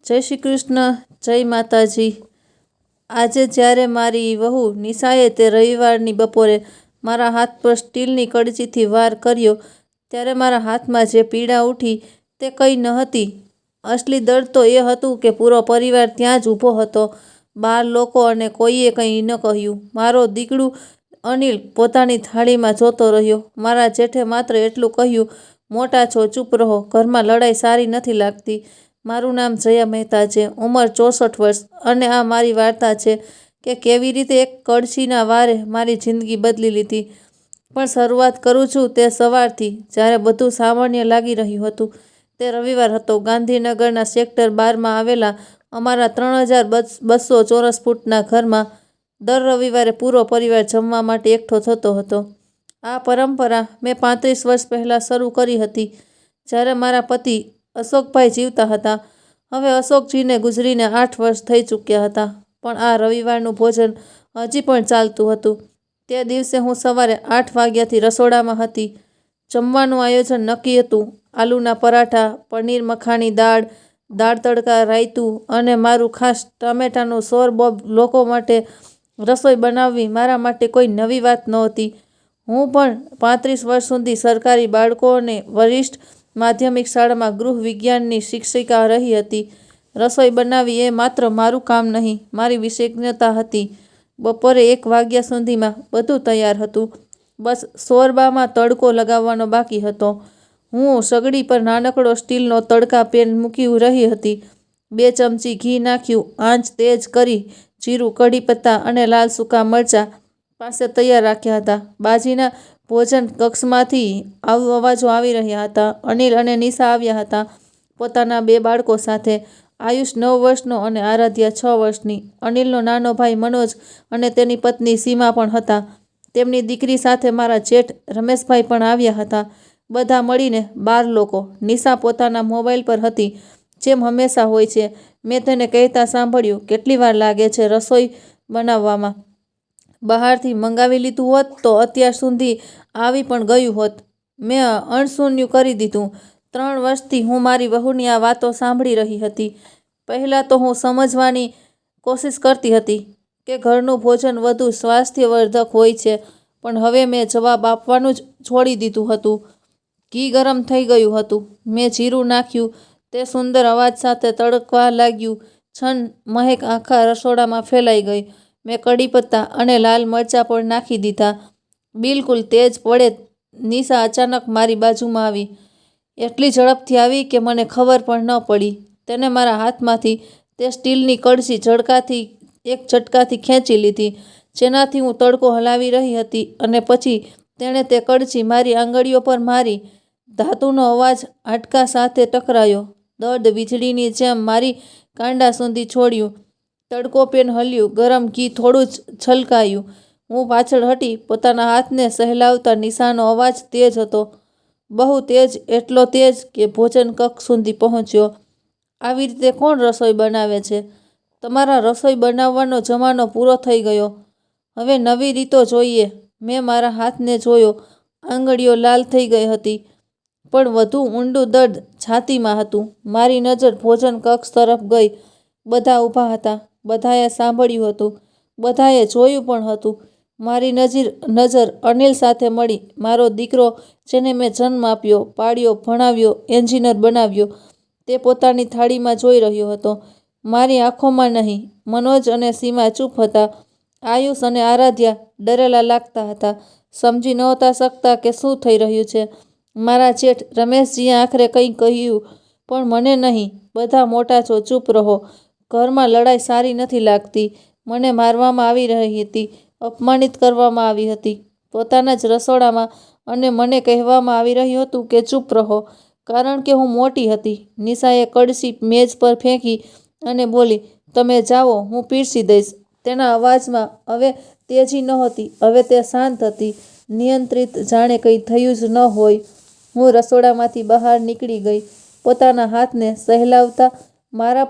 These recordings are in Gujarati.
જય શ્રી કૃષ્ણ, જય માતાજી। આજે જ્યારે મારી વહુ નિશાએ તે રવિવારની બપોરે મારા હાથ પર સ્ટીલની કડચીથી વાર કર્યો ત્યારે મારા હાથમાં જે પીડા ઉઠી તે કંઈ ન હતી। અસલી દર્દ તો એ હતું કે પૂરો પરિવાર ત્યાં જ ઊભો હતો, 12 લોકો, અને કોઈએ કંઈ ન કહ્યું। મારો દીકડું અનિલ પોતાની થાળીમાં જોતો રહ્યો। મારા જેઠે માત્ર એટલું કહ્યું, મોટા છો, ચૂપ રહો, ઘરમાં લડાઈ સારી નથી લાગતી। મારું નામ જયા મહેતા છે, ઉંમર 64 વર્ષ, અને આ મારી વાર્તા છે કે કેવી રીતે એક કડછીના વારે મારી જિંદગી બદલી લીધી। પણ શરૂઆત કરું છું તે સવારથી, જ્યારે બધું સામાન્ય લાગી રહ્યું હતું। તે રવિવાર હતો। ગાંધીનગરના સેક્ટર 12માં આવેલા અમારા 3200 ચોરસ ફૂટના ઘરમાં દર રવિવારે પૂરો પરિવાર જમવા માટે એકઠો થતો હતો। આ પરંપરા મેં 35 વર્ષ પહેલાં શરૂ કરી હતી, જ્યારે મારા પતિ અશોકભાઈ જીવતા હતા। હવે અશોકજીને ગુજરીને 8 વર્ષ થઈ ચૂક્યા હતા, પણ આ રવિવારનું ભોજન હજી પણ ચાલતું હતું। તે દિવસે હું સવારે 8 વાગ્યાથી રસોડામાં હતી। જમવાનું આયોજન નક્કી હતું: આલુના પરાઠા, પનીર મખાની દાળ, દાળ તડકા, રાયતું અને મારું ખાસ ટામેટાનું સોરબોબ। લોકો માટે રસોઈ બનાવવી મારા માટે કોઈ નવી વાત નહોતી। હું પણ 35 વર્ષ સુધી સરકારી બાળકો અને વરિષ્ઠ માધ્યમિક શાળામાં ગૃહ વિજ્ઞાનની શિક્ષિકા રહી હતી। રસોઈ બનાવવી એ માત્ર મારું કામ નહીં, મારી વિશેષજ્ઞતા હતી। બપોરે 1 વાગ્યા સુધીમાં બધું તૈયાર હતું, બસ સોરબામાં તડકો લગાવવાનો બાકી હતો। હું સગડી પર નાનકડો સ્ટીલનો તડકા પેન મૂકી રહી હતી। 2 ચમચી ઘી નાખ્યું, આંચ તેજ કરી જીરું, કઢી પત્તા અને લાલ સૂકા મરચાં પાસે તૈયાર રાખ્યા હતા। બાજીના ભોજન કક્ષમાંથી અવાજો આવી રહ્યા હતા। અનિલ અને નિશા આવ્યા હતા, પોતાના 2 બાળકો સાથે। આયુષ 9 વર્ષનો અને આરાધ્યા 6 વર્ષની। અનિલનો નાનો ભાઈ મનોજ અને તેની પત્ની સીમા પણ હતા। તેમની દીકરી સાથે મારા જેઠ રમેશભાઈ પણ આવ્યા હતા। બધા મળીને 12 લોકો। નિશા પોતાના મોબાઈલ પર હતી, જેમ હંમેશા હોય છે। મેં તેને કહેતા સાંભળ્યું, કેટલી વાર લાગે છે રસોઈ બનાવવામાં? બહારથી મંગાવી લીધું હોત તો અત્યાર સુધી આવી પણ ગયું હોત। મેં અણસુયું કરી દીધું। 3 વર્ષથી હું મારી વહુની આ વાતો સાંભળી રહી હતી। પહેલાં તો હું સમજવાની કોશિશ કરતી હતી કે ઘરનું ભોજન વધુ સ્વાસ્થ્યવર્ધક હોય છે, પણ હવે મેં જવાબ આપવાનું જ છોડી દીધું હતું। ઘી ગરમ થઈ ગયું હતું, મેં જીરું નાખ્યું, તે સુંદર અવાજ સાથે તડકવા લાગ્યું। છન મહેક આખા રસોડામાં ફેલાઈ ગઈ। મેં કઢી પત્તા અને લાલ મરચાં પણ નાખી દીધા। બિલકુલ તેજ પડે નિશા અચાનક મારી બાજુમાં આવી, એટલી ઝડપથી આવી કે મને ખબર પણ ન પડી। તેને મારા હાથમાંથી તે સ્ટીલની કડછી એક ઝટકાથી ખેંચી લીધી, જેનાથી હું તડકો હલાવી રહી હતી, અને પછી તેણે તે કડછી મારી આંગળીઓ પર મારી। ધાતુનો અવાજ હાડકાં સાથે ટકરાયો। દર્દ વીજળીની જેમ મારી કાંડા સુધી છોડ્યું। તડકો પેન હલ્યું, ગરમ ઘી થોડું જ છલકાયું। હું પાછળ હટી, પોતાના હાથને સહેલાવતા નિશાનો અવાજ તેજ હતો, બહુ તેજ, એટલો તેજ કે ભોજન કક્ષ સુધી પહોંચ્યો। આવી રીતે કોણ રસોઈ બનાવે છે? તમારા રસોઈ બનાવવાનો જમાનો પૂરો થઈ ગયો, હવે નવી રીતો જોઈએ। મેં મારા હાથને જોયો, આંગળીઓ લાલ થઈ ગઈ હતી, પણ વધુ ઊંડું દર્દ છાતીમાં હતું। મારી નજર ભોજન કક્ષ તરફ ગઈ। બધા ઊભા હતા, બધાએ સાંભળ્યું હતું, બધાએ જોયું પણ હતું। મારી નજર અનિલ સાથે મળી, મારો દીકરો, જેને મેં જન્મ આપ્યો, પાળ્યો, ભણાવ્યો, એન્જિનિયર બનાવ્યો। તે પોતાની થાળીમાં જોઈ રહ્યો હતો, મારી આંખોમાં નહીં। મનોજ અને સીમા ચૂપ હતા। આયુષ અને આરાધ્યા ડરેલા લાગતા હતા, સમજી નહોતા શકતા કે શું થઈ રહ્યું છે। મારા જેઠ રમેશજીએ આખરે કંઈ કહ્યું, પણ મને નહીં, બધા મોટા છો, ચૂપ રહો, ઘરમાં લડાઈ સારી નથી લાગતી। મને મારવામાં આવી રહી હતી, અપમાનિત કરવામાં આવી હતી પોતાના જ રસોડામાં, અને મને કહેવામાં આવી રહ્યું હતું કે ચૂપ રહો, કારણ કે હું મોટી હતી। નિશાએ કડછી મેજ પર ફેંકી અને બોલી, તમે જાઓ, હું પીરસી દઈશ। તેના અવાજમાં હવે તેજી નહોતી, હવે તે શાંત હતી, નિયંત્રિત, જાણે કંઈ થયું જ ન હોય। હું રસોડામાંથી બહાર નીકળી ગઈ, પોતાના હાથને સહેલાવતા મારા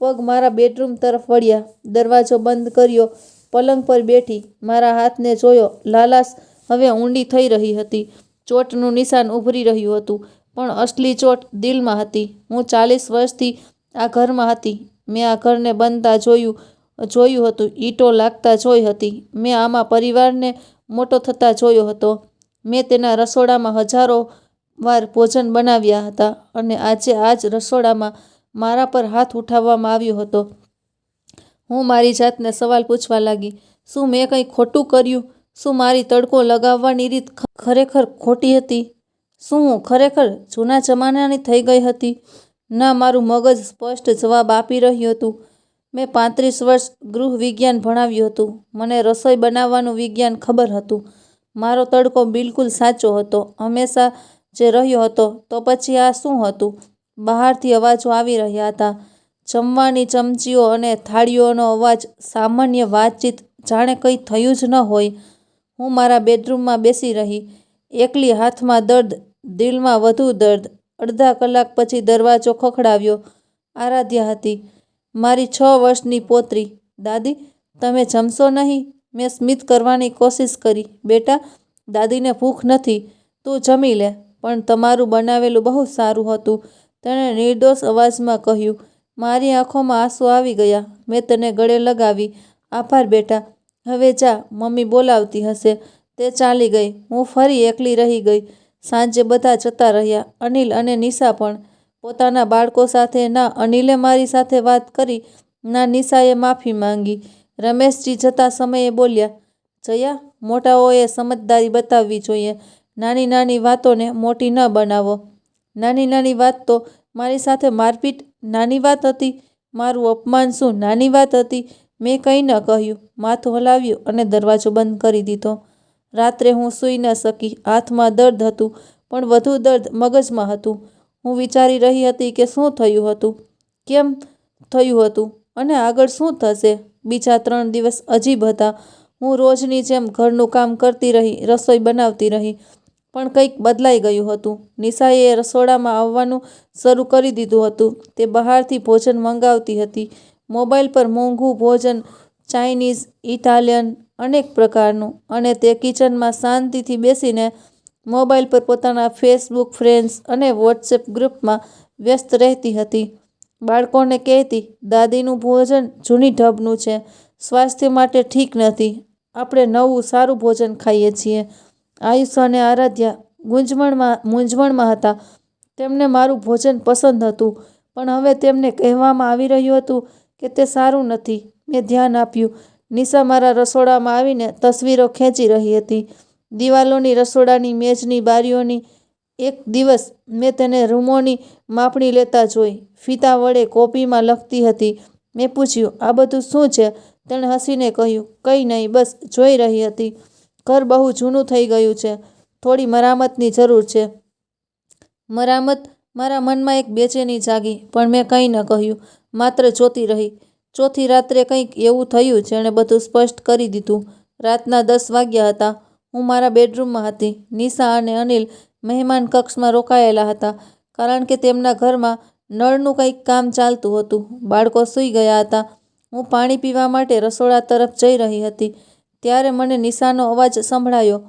પગ મારા બેડરૂમ તરફ વળ્યા। દરવાજો બંધ કર્યો, પલંગ પર બેઠી, મારા હાથને જોયો। લાલાશ હવે ઊંડી થઈ રહી હતી, ચોટનું નિશાન ઉભરી રહ્યું હતું, પણ અસલી ચોટ દિલમાં હતી। હું 40 વર્ષથી આ ઘરમાં હતી. મેં આ ઘરને બનતા જોયું હતું. ઈંટો લાગતા જોઈ હતી. મેં આમાં પરિવારને મોટો થતા જોયો હતો. મેં તેના રસોડામાં હજારો વાર ભોજન બનાવ્યા હતા અને આજે આ જ રસોડામાં મારા પર હાથ ઉઠાવવામાં આવ્યો હતો. હું મારી જાતને સવાલ પૂછવા લાગી, શું મેં કંઈ ખોટું કર્યું? શું મારી તડકો લગાવવાની રીત ખરેખર ખોટી હતી? શું હું ખરેખર જૂના જમાનાની થઈ ગઈ હતી? ના, મારું મગજ સ્પષ્ટ જવાબ આપી રહ્યું હતું. મેં 35 વર્ષ ગૃહ વિજ્ઞાન ભણાવ્યું હતું. મને રસોઈ બનાવવાનું વિજ્ઞાન ખબર હતું. મારો તડકો બિલકુલ સાચો હતો, હંમેશા જે રહ્યો હતો. તો પછી આ શું હતું? બહારથી અવાજો આવી રહ્યા હતા. જમવાની ચમચીઓ અને થાળીઓનો અવાજ, સામાન્ય વાતચીત, જાણે કંઈ થયું જ ન હોય. હું મારા બેડરૂમમાં બેસી રહી, એકલી, હાથમાં દર્દ, દિલમાં વધુ દર્દ. અડધા કલાક પછી દરવાજો ખખડાવ્યો. આરાધ્યા હતી, મારી 6 વર્ષની પૌત્રી. દાદી, તમે જમશો નહીં? મેં સ્મિત કરવાની કોશિશ કરી. બેટા, દાદીને ભૂખ નથી, તું જમી લે. પણ તમારું બનાવેલું બહુ સારું હતું, તેણે નિર્દોષ અવાજમાં કહ્યું. મારી આંખોમાં આંસુ આવી ગયા. મેં તેને ગળે લગાવી. આભાર બેટા, હવે જા, મમ્મી બોલાવતી હશે. તે ચાલી ગઈ. હું ફરી એકલી રહી ગઈ. સાંજે બધા જતા રહ્યા, અનિલ અને નિશા પણ. પોતાના બાળકો સાથે ના અનિલે મારી સાથે વાત કરી, ના નિશાએ માફી માંગી. રમેશજી જતા સમયે બોલ્યા, જયા, મોટાઓએ સમજદારી બતાવવી જોઈએ. નાની નાની વાતોને મોટી ન બનાવો. નાની નાની વાત તો મારી સાથે મારપીટ નાની વાત હતી? મારું અપમાન શું નાની વાત હતી? મેં કંઈ ન કહ્યું, માથું હલાવ્યું અને દરવાજો બંધ કરી દીધો. રાત્રે હું સૂઈ ન શકી. હાથમાં દર્દ હતું, પણ વધુ દર્દ મગજમાં હતું. હું વિચારી રહી હતી કે શું થયું હતું, કેમ થયું હતું અને આગળ શું થશે. બીજા 3 દિવસ અજીબ હતા. હું રોજની જેમ ઘરનું કામ કરતી રહી, રસોઈ બનાવતી રહી, પણ કંઈક બદલાઈ ગયું હતું. નિશાએ રસોડામાં આવવાનું શરૂ કરી દીધું હતું. તે બહારથી ભોજન મંગાવતી હતી. મોબાઈલ પર મોંઘું ભોજન, ચાઇનીઝ, ઇટાલિયન, અનેક પ્રકારનું. અને તે કિચનમાં શાંતિથી બેસીને મોબાઈલ પર પોતાના ફેસબુક ફ્રેન્ડ્સ અને વોટ્સએપ ગ્રુપમાં વ્યસ્ત રહેતી હતી. બાળકોને કહેતી, દાદીનું ભોજન જૂની ઢબનું છે, સ્વાસ્થ્ય માટે ઠીક નથી. આપણે નવું સારું ભોજન ખાઈએ છીએ. આયુષ અને આરાધ્યા મૂંઝવણમાં હતા. તેમને મારું ભોજન પસંદ હતું, પણ હવે તેમને કહેવામાં આવી રહ્યું હતું કે તે સારું નથી. મેં ધ્યાન આપ્યું. નિશા મારા રસોડામાં આવીને તસવીરો ખેંચી રહી હતી. દિવાલોની, રસોડાની, મેજની, બારીઓની. એક દિવસ મેં તેને રૂમોની માપણી લેતા જોઈ. ફીતા વડે કોપીમાં લખતી હતી. મેં પૂછ્યું, આ બધું શું છે? તેણે હસીને કહ્યું, કંઈ નહીં, બસ જોઈ રહી હતી. ઘર બહુ જૂનું થઈ ગયું છે, થોડી મરામતની જરૂર છે. મરામત? મારા મનમાં એક બેચેની જાગી, પણ મેં કંઈ ન કહ્યું, માત્ર જોતી રહી. ચોથી રાત્રે કંઈક એવું થયું જેણે બધું સ્પષ્ટ કરી દીધું. રાતના 10 વાગ્યા હતા. હું મારા બેડરૂમમાં હતી. નિશા અને અનિલ મહેમાન કક્ષમાં રોકાયેલા હતા, કારણ કે તેમના ઘરમાં નળનું કંઈક કામ ચાલતું હતું. બાળકો સૂઈ ગયા હતા. હું પાણી પીવા માટે રસોડા તરફ જઈ રહી હતી, ત્યારે મને નિશાનો અવાજ સંભળાયો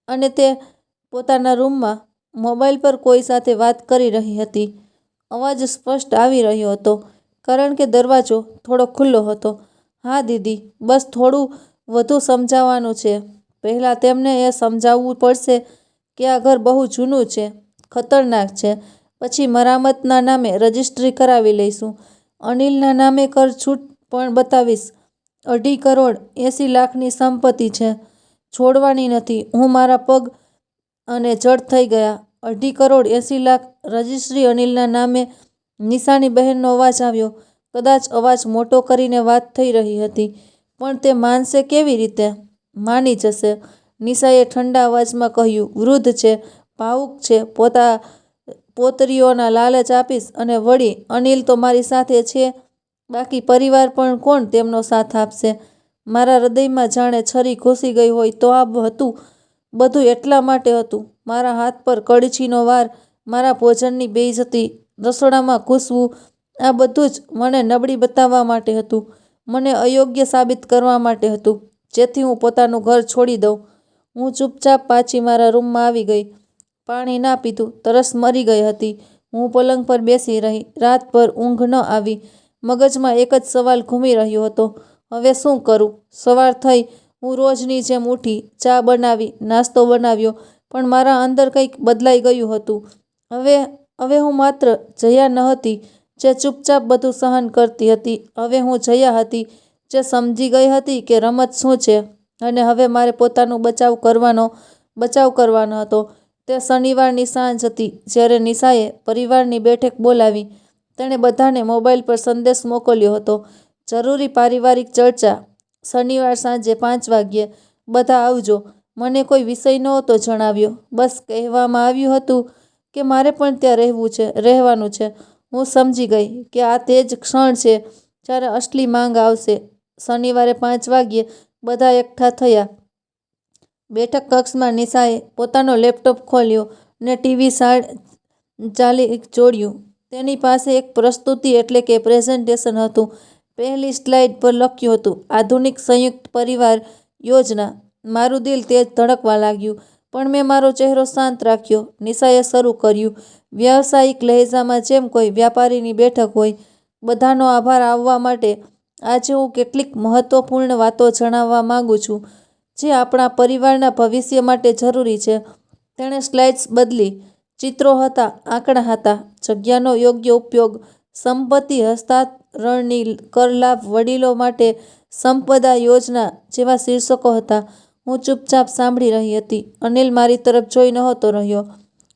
અને તે પોતાના રૂમમાં મોબાઈલ પર કોઈ સાથે વાત કરી રહી હતી. અવાજ સ્પષ્ટ આવી રહ્યો હતો, કારણ કે દરવાજો થોડો ખુલ્લો હતો. હા દીદી, બસ થોડું વધુ સમજાવવાનું છે. પહેલાં તેમને એ સમજાવવું પડશે કે આ ઘર બહુ જૂનું છે, ખતરનાક છે. પછી મરામતના નામે રજિસ્ટ્રી કરાવી લઈશું. અનિલના નામે કર છૂટ પણ બતાવીશ. 2.5 કરોડ 80 લાખની સંપત્તિ છે, છોડવાની નથી. હું મારા પગ અને જડ થઈ ગયા. 2.5 કરોડ 80 લાખ રજિસ્ટ્રી અનિલના નામે? નિશાની બહેનનો અવાજ આવ્યો. કદાચ અવાજ મોટો કરીને વાત થઈ રહી હતી, પણ તે માનશે કેવી રીતે? માની જશે. નિશાએ ઠંડા અવાજમાં કહ્યું, વૃદ્ધ છે, ભાવુક છે, પોતરીઓના લાલચ આપીશ. અને વળી, અનિલ તો મારી સાથે છે, બાકી પરિવાર પણ કોણ તેમનો સાથ આપશે? મારા હૃદયમાં જાણે છરી ઘૂસી ગઈ હોય. તો આ બધું એટલા માટે હતું. મારા હાથ પર કડછીનો વાર, મારા ભોજનની બેઇજ્જતી, રસોડામાં ઘૂસવું, આ બધું જ મને નબળી બતાવવા માટે હતું. મને અયોગ્ય સાબિત કરવા માટે હતું, જેથી હું પોતાનું ઘર છોડી દઉં. હું ચૂપચાપ પાછી મારા રૂમમાં આવી ગઈ. પાણી ના પીધું, તરસ મરી ગઈ હતી. હું પલંગ પર બેસી રહી. રાતભર ઊંઘ ન આવી. મગજમાં એક જ સવાલ ઘૂમી રહ્યો હતો, હવે શું કરું? સવાર થઈ. હું રોજની જેમ ઉઠી, ચા બનાવી, નાસ્તો બનાવ્યો, પણ મારા અંદર કંઈક બદલાઈ ગયું હતું. હવે હું માત્ર જયા ન હતી જે ચૂપચાપ બધું સહન કરતી હતી. હવે હું જયા હતી જે સમજી ગઈ હતી કે રમત શું છે, અને હવે મારે પોતાનો બચાવ કરવાનો હતો. તે શનિવારની સાંજ હતી જ્યારે નિશાએ પરિવારની બેઠક બોલાવી. તેણે બધાને મોબાઈલ પર સંદેશ મોકલ્યો હતો, જરૂરી પારિવારિક ચર્ચા, શનિવાર સાંજે 5 વાગ્યે, બધા આવજો. મને કોઈ વિષય નહોતો જણાવ્યો, બસ કહેવામાં આવ્યું હતું કે મારે પણ ત્યાં રહેવાનું છે. હું સમજી ગઈ કે આ તે જ ક્ષણ છે જ્યારે અસલી માંગ આવશે. શનિવારે 5 વાગ્યે બધા એકઠા થયા. બેઠક કક્ષમાં નિશાએ પોતાનો લેપટોપ ખોલ્યો ને ટીવી ચાલી જોડ્યું. તેની પાસે એક પ્રસ્તુતિ એટલે કે પ્રેઝન્ટેશન હતું. પહેલી સ્લાઇડ પર લખ્યું હતું, આધુનિક સંયુક્ત પરિવાર યોજના. મારું દિલ તેજ ધડકવા લાગ્યું, પણ મેં મારો ચહેરો શાંત રાખ્યો. નિશાએ શરૂ કર્યું વ્યાવસાયિક લહેજામાં, જેમ કોઈ વ્યાપારીની બેઠક હોય. બધાનો આભાર આવવા માટે. આજે હું કેટલીક મહત્વપૂર્ણ વાતો જણાવવા માંગુ છું જે આપણા પરિવારના ભવિષ્ય માટે જરૂરી છે. તેણે સ્લાઇડ્સ બદલી. ચિત્રો હતા, આંકડા હતા, જગ્યાનો યોગ્ય ઉપયોગ, સંપત્તિ હસ્તાંતરણની કર લાભ, વડીલો માટે સંપદા યોજના જેવા શીર્ષકો હતા. હું ચૂપચાપ સાંભળી રહી હતી. અનિલ મારી તરફ જોઈ નહોતો રહ્યો.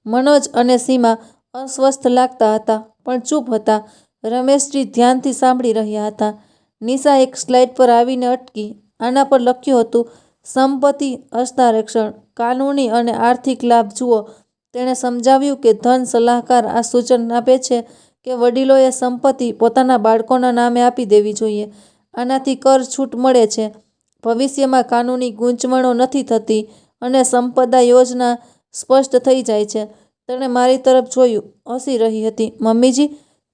મનોજ અને સીમા અસ્વસ્થ લાગતા હતા, પણ ચૂપ હતા. રમેશજી ધ્યાનથી સાંભળી રહ્યા હતા. નિશા એક સ્લાઇડ પર આવીને અટકી. આના પર લખ્યું હતું, સંપત્તિ હસ્તાંતરણ, કાનૂની અને આર્થિક લાભ જુઓ. તેણે સમજાવ્યું કે ધન સલાહકાર આ સૂચન આપે છે કે વડીલોએ સંપત્તિ પોતાના બાળકોના નામે આપી દેવી જોઈએ. આનાથી કર છૂટ મળે છે, ભવિષ્યમાં કાનૂની ગૂંચવણો નથી થતી અને સંપદા યોજના સ્પષ્ટ થઈ જાય છે. તેણે મારી તરફ જોયું, હસી રહી હતી. મમ્મીજી,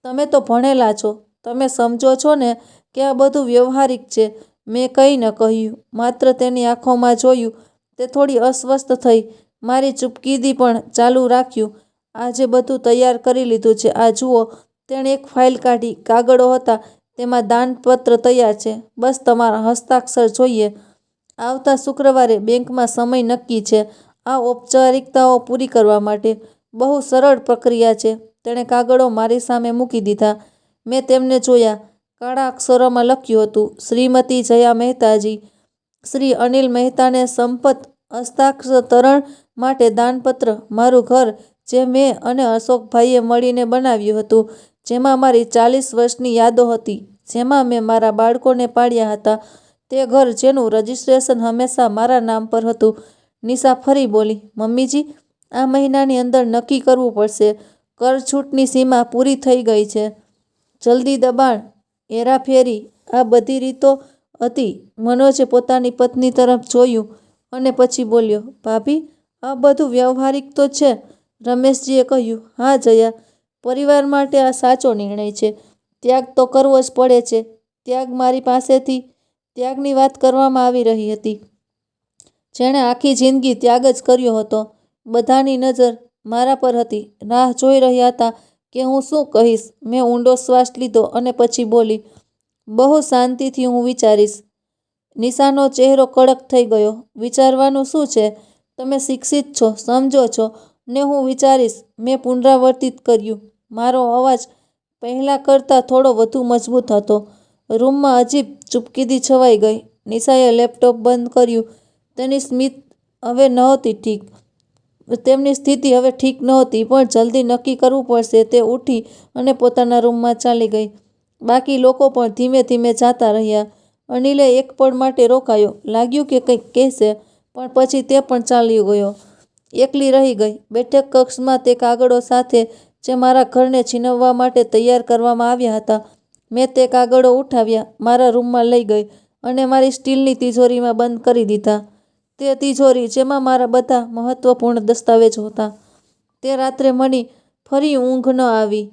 તમે તો ભણેલા છો, તમે સમજો છો ને કે આ બધું વ્યવહારિક છે. મેં કંઈ ન કહ્યું, માત્ર તેની આંખોમાં જોયું. તે થોડી અસ્વસ્થ થઈ. મારી ચૂપકીદી પણ ચાલુ રાખ્યું. આજે બધું તૈયાર કરી લીધું છે, આ જુઓ. તેણે એક ફાઇલ કાઢી. કાગળો હતા, તેમાં દાનપત્ર તૈયાર છે, બસ તમારા હસ્તાક્ષર જોઈએ. આવતા શુક્રવારે બેંકમાં સમય નક્કી છે આ ઔપચારિકતાઓ પૂરી કરવા માટે. બહુ સરળ પ્રક્રિયા છે. તેણે કાગળો મારી સામે મૂકી દીધા. મેં તેમને જોયા. કાળા અક્ષરોમાં લખ્યું હતું, શ્રીમતી જયા મહેતાજી, શ્રી અનિલ મહેતાને સંપત્તિ હસ્તાંતરણ માટે દાનપત્ર. મારું ઘર જે મેં અને અશોકભાઈએ મળીને બનાવ્યું હતું, જેમાં મારી 40 વર્ષની યાદો હતી, જેમાં મેં મારા બાળકોને પાળ્યા હતા. તે ઘર જેનું રજિસ્ટ્રેશન હંમેશા મારા નામ પર હતું. નિશા ફરી બોલી, મમ્મીજી, આ મહિનાની અંદર નક્કી કરવું પડશે. કરછૂટની સીમા પૂરી થઈ ગઈ છે. જલ્દી દબાણ, હેરાફેરી, આ બધી રીતો હતી. મનોજે પોતાની પત્ની તરફ જોયું અને પછી બોલ્યો, ભાભી, આ બધું વ્યવહારિક તો છે. રમેશજીએ કહ્યું, હા જયા, પરિવાર માટે આ સાચો નિર્ણય છે. ત્યાગ તો કરવો જ પડે છે. ત્યાગ મારી પાસેથી ત્યાગની વાત કરવામાં આવી રહી હતી, જેણે આખી જિંદગી ત્યાગ જ કર્યો હતો. બધાની નજર મારા પર હતી, રાહ જોઈ રહ્યા હતા કે હું શું કહીશ. મેં ઊંડો શ્વાસ લીધો અને પછી બોલી, બહુ શાંતિથી, હું વિચારીશ. નિશાનો ચહેરો કડક થઈ ગયો. વિચારવાનું શું છે? તમે શિક્ષિત છો, સમજો છો, ને હું વિચારીશ. મેં પુનરાવર્તિત કર્યું. મારો અવાજ પહેલા કરતાં થોડો વધુ મજબૂત હતો. રૂમમાં અજીબ ચૂપકીદી છવાઈ ગઈ. નિશાએ લેપટોપ બંધ કર્યું. તેમની સ્થિતિ હવે ઠીક નહોતી, પણ જલ્દી નક્કી કરવું પડશે. તે ઉઠી અને પોતાના રૂમમાં ચાલી ગઈ. બાકી લોકો પણ ધીમે ધીમે જાતા રહ્યા. અનિલે એક પળ માટે રોકાયો. લાગ્યું કે કંઈક કહેશે, પણ પછી તે પણ ચાલ્યો ગયો. એકલી રહી ગઈ. બેઠક કક્ષમાં તે કાગળો સાથે જે મારા ઘરને છીનવવા માટે તૈયાર કરવામાં આવ્યા હતા. મેં તે કાગળો ઉઠાવ્યા, મારા રૂમમાં લઈ ગઈ અને મારી સ્ટીલની તિજોરીમાં બંધ કરી દીધા. તે તિજોરી જેમાં મારા બધા મહત્વપૂર્ણ દસ્તાવેજો હતા. તે રાત્રે મને ફરી ઊંઘ ન આવી,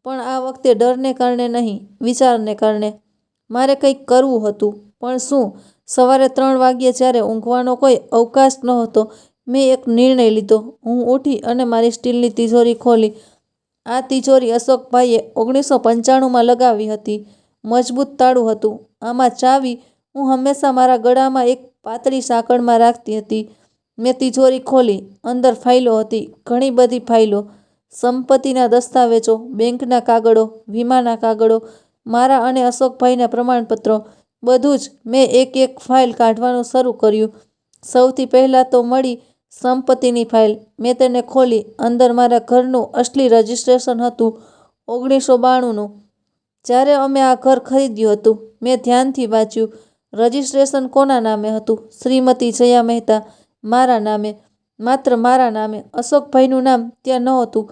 પણ આ વખતે ડરને કારણે નહીં, વિચારને કારણે. મારે કંઈક કરવું હતું, પણ શું? સવારે 3 વાગ્યે જ્યારે ઊંઘવાનો કોઈ અવકાશ નહોતો, મેં એક નિર્ણય લીધો. હું ઉઠી અને મારી સ્ટીલની તિજોરી ખોલી. આ તિજોરી અશોકભાઈએ 1995માં લગાવી હતી. મજબૂત તાળું હતું. આમાં ચાવી હું હંમેશા મારા ગળામાં એક પાતળી સાંકળમાં રાખતી હતી. મેં તિજોરી ખોલી. અંદર ફાઇલો હતી, ઘણી બધી ફાઇલો. સંપત્તિના દસ્તાવેજો, બેંકના કાગળો, વીમાના કાગળો, મારા અને અશોકભાઈના પ્રમાણપત્રો, બધું જ. મેં એક એક ફાઇલ કાઢવાનું શરૂ કર્યું. સૌથી પહેલાં તો મળી સંપત્તિની ફાઇલ. મેં તેને ખોલી. અંદર મારા ઘરનું અસલી રજિસ્ટ્રેશન હતું, 1992નું. જ્યારે અમે આ ઘર ખરીદ્યું હતું, મેં ધ્યાનથી વાંચ્યું. રજિસ્ટ્રેશન કોના નામે હતું? શ્રીમતી જયા મહેતા, મારા નામે. માત્ર મારા નામે. અશોકભાઈનું નામ ત્યાં નહોતું,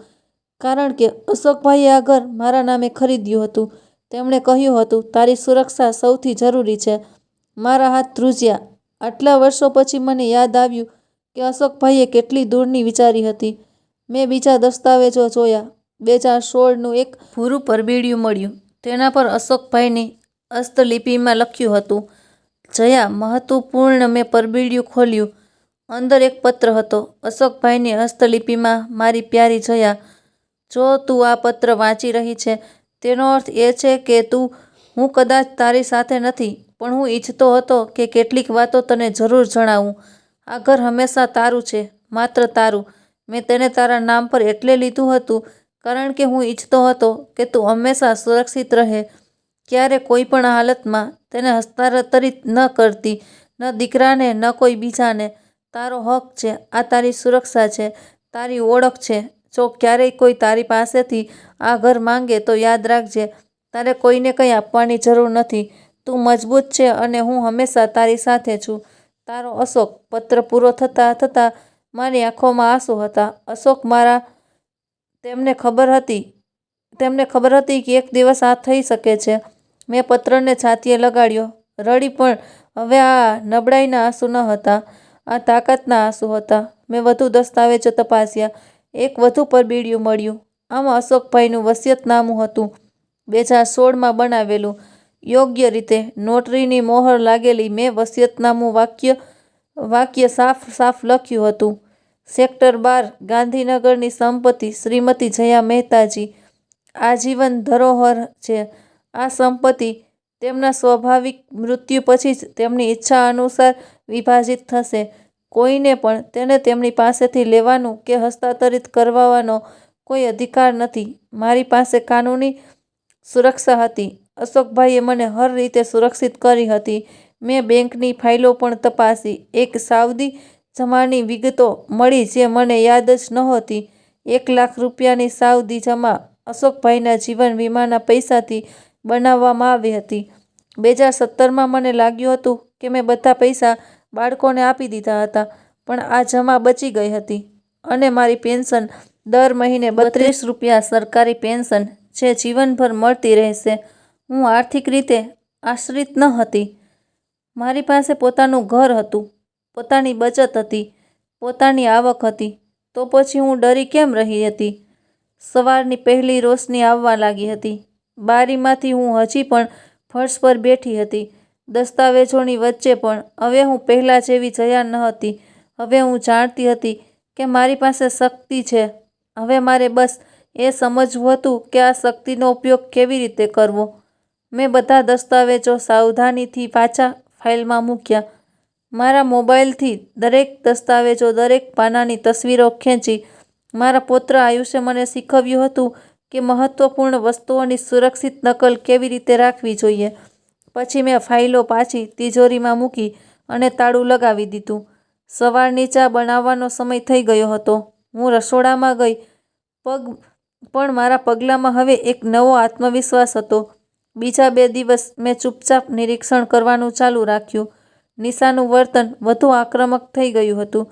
કારણ કે અશોકભાઈએ આ ઘર મારા નામે ખરીદ્યું હતું. તેમણે કહ્યું હતું, તારી સુરક્ષા સૌથી જરૂરી છે. મારા હાથ ધ્રુજ્યા. આટલા વર્ષો પછી મને યાદ આવ્યું કે અશોકભાઈએ કેટલી દૂરની વિચારી હતી. મેં બીજા દસ્તાવેજો જોયા. 2016નું એક ભૂરું પરબીડિયું મળ્યું. તેના પર અશોકભાઈની હસ્તલિપિમાં લખ્યું હતું, જયા. મહત્વપૂર્ણ. મેં પરબીડિયું ખોલ્યું. અંદર એક પત્ર હતો, અશોકભાઈની હસ્તલિપિમાં. મારી પ્યારી જયા, જો તું આ પત્ર વાંચી રહી છે, તેનો અર્થ એ છે કે હું કદાચ તારી સાથે નથી, પણ હું ઈચ્છતો હતો કે કેટલીક વાતો તને જરૂર જણાવું. આ ઘર હંમેશા તારું છે, માત્ર તારું. મેં તેને તારા નામ પર એટલે લીધું હતું કારણ કે હું ઈચ્છતો હતો કે તું હંમેશા સુરક્ષિત રહે, ક્યારે કોઈ પણ હાલતમાં તેને હસ્તાંતરિત ન કરતી, ન દીકરાને ન કોઈ બીજાને. તારો હક છે. આ તારી સુરક્ષા છે, તારી ઓળખ છે. જો ક્યારેય કોઈ તારી પાસેથી આ ઘર માંગે તો યાદ રાખજે, તારે કોઈને કંઈ આપવાની જરૂર નથી. તું મજબૂત છે અને હું હંમેશા તારી સાથે છું. તારો અશોક. પત્ર પૂરો થતાં મારી આંખોમાં આંસુ હતા. અશોક મારા. તેમને ખબર હતી કે એક દિવસ આ થઈ શકે છે. મેં પત્રને છાતીએ લગાડ્યો, રડી, પણ હવે આ નબળાઈના આંસુ ન હતા, આ તાકાતના આંસુ હતા. મેં વધુ દસ્તાવેજો તપાસ્યા. એક વધુ પરબીડિયું મળ્યું. આમાં અશોકભાઈનું વસિયતનામું હતું, 2016માં બનાવેલું, યોગ્ય રીતે, નોટરીની મોહર લાગેલી. મેં વસિયતનામું વાક્ય સાફ લખ્યું હતું, સેક્ટર 12, ગાંધીનગરની સંપત્તિ શ્રીમતી જયા મહેતાજી, આજીવન ધરોહર છે. આ સંપત્તિ તેમના સ્વાભાવિક મૃત્યુ પછી જ તેમની ઈચ્છા અનુસાર વિભાજિત થશે. કોઈને પણ તેને તેમની પાસેથી લેવાનું કે હસ્તાંતરિત કરવાનો કોઈ અધિકાર નથી. મારી પાસે કાનૂની સુરક્ષા હતી. અશોકભાઈએ મને હર રીતે સુરક્ષિત કરી હતી. મેં બેંકની ફાઇલો પણ તપાસી. એક સાવધિ જમાની વિગતો મળી જે મને યાદ જ નહોતી. 1 લાખ રૂપિયાની સાવધિ જમા અશોકભાઈના જીવન વીમાના પૈસાથી બનાવવામાં આવી હતી. 2017માં મને લાગ્યું હતું કે મેં બધા પૈસા બાળકોને આપી દીધા હતા, પણ આ જમા બચી ગઈ હતી. અને મારી પેન્શન, દર મહિને 32 રૂપિયા સરકારી પેન્શન, જે જીવનભર મળતી રહેશે. હું આર્થિક રીતે આશ્રિત ન હતી. મારી પાસે પોતાનું ઘર હતું, પોતાની બચત હતી, પોતાની આવક હતી. તો પછી હું ડરી કેમ રહી હતી? સવારની પહેલી રોશની આવવા લાગી હતી. બારીમાંથી હું હજી પણ ફર્શ પર બેઠી હતી, દસ્તાવેજોની વચ્ચે. પણ હવે હું પહેલાં જેવી જયા ન હતી. હવે હું જાણતી હતી કે મારી પાસે શક્તિ છે. હવે મારે બસ એ સમજવું હતું કે આ શક્તિનો ઉપયોગ કેવી રીતે કરવો. મેં બધા દસ્તાવેજો સાવધાનીથી પાછા ફાઇલમાં મૂક્યા. મારા મોબાઈલથી દરેક દસ્તાવેજો, દરેક પાનાની તસવીરો ખેંચી. મારા પૌત્ર આયુષે મને શીખવ્યું હતું કે મહત્વપૂર્ણ વસ્તુઓની સુરક્ષિત નકલ કેવી રીતે રાખવી જોઈએ. પછી મેં ફાઇલો પાછી તિજોરીમાં મૂકી અને તાળું લગાવી દીધું. સવારની ચા બનાવવાનો સમય થઈ ગયો હતો. હું રસોડામાં ગઈ, પણ મારા પગલાંમાં હવે એક નવો આત્મવિશ્વાસ હતો. બીજા 2 દિવસ મેં ચૂપચાપ નિરીક્ષણ કરવાનું ચાલુ રાખ્યું. નિશાનું વર્તન વધુ આક્રમક થઈ ગયું હતું.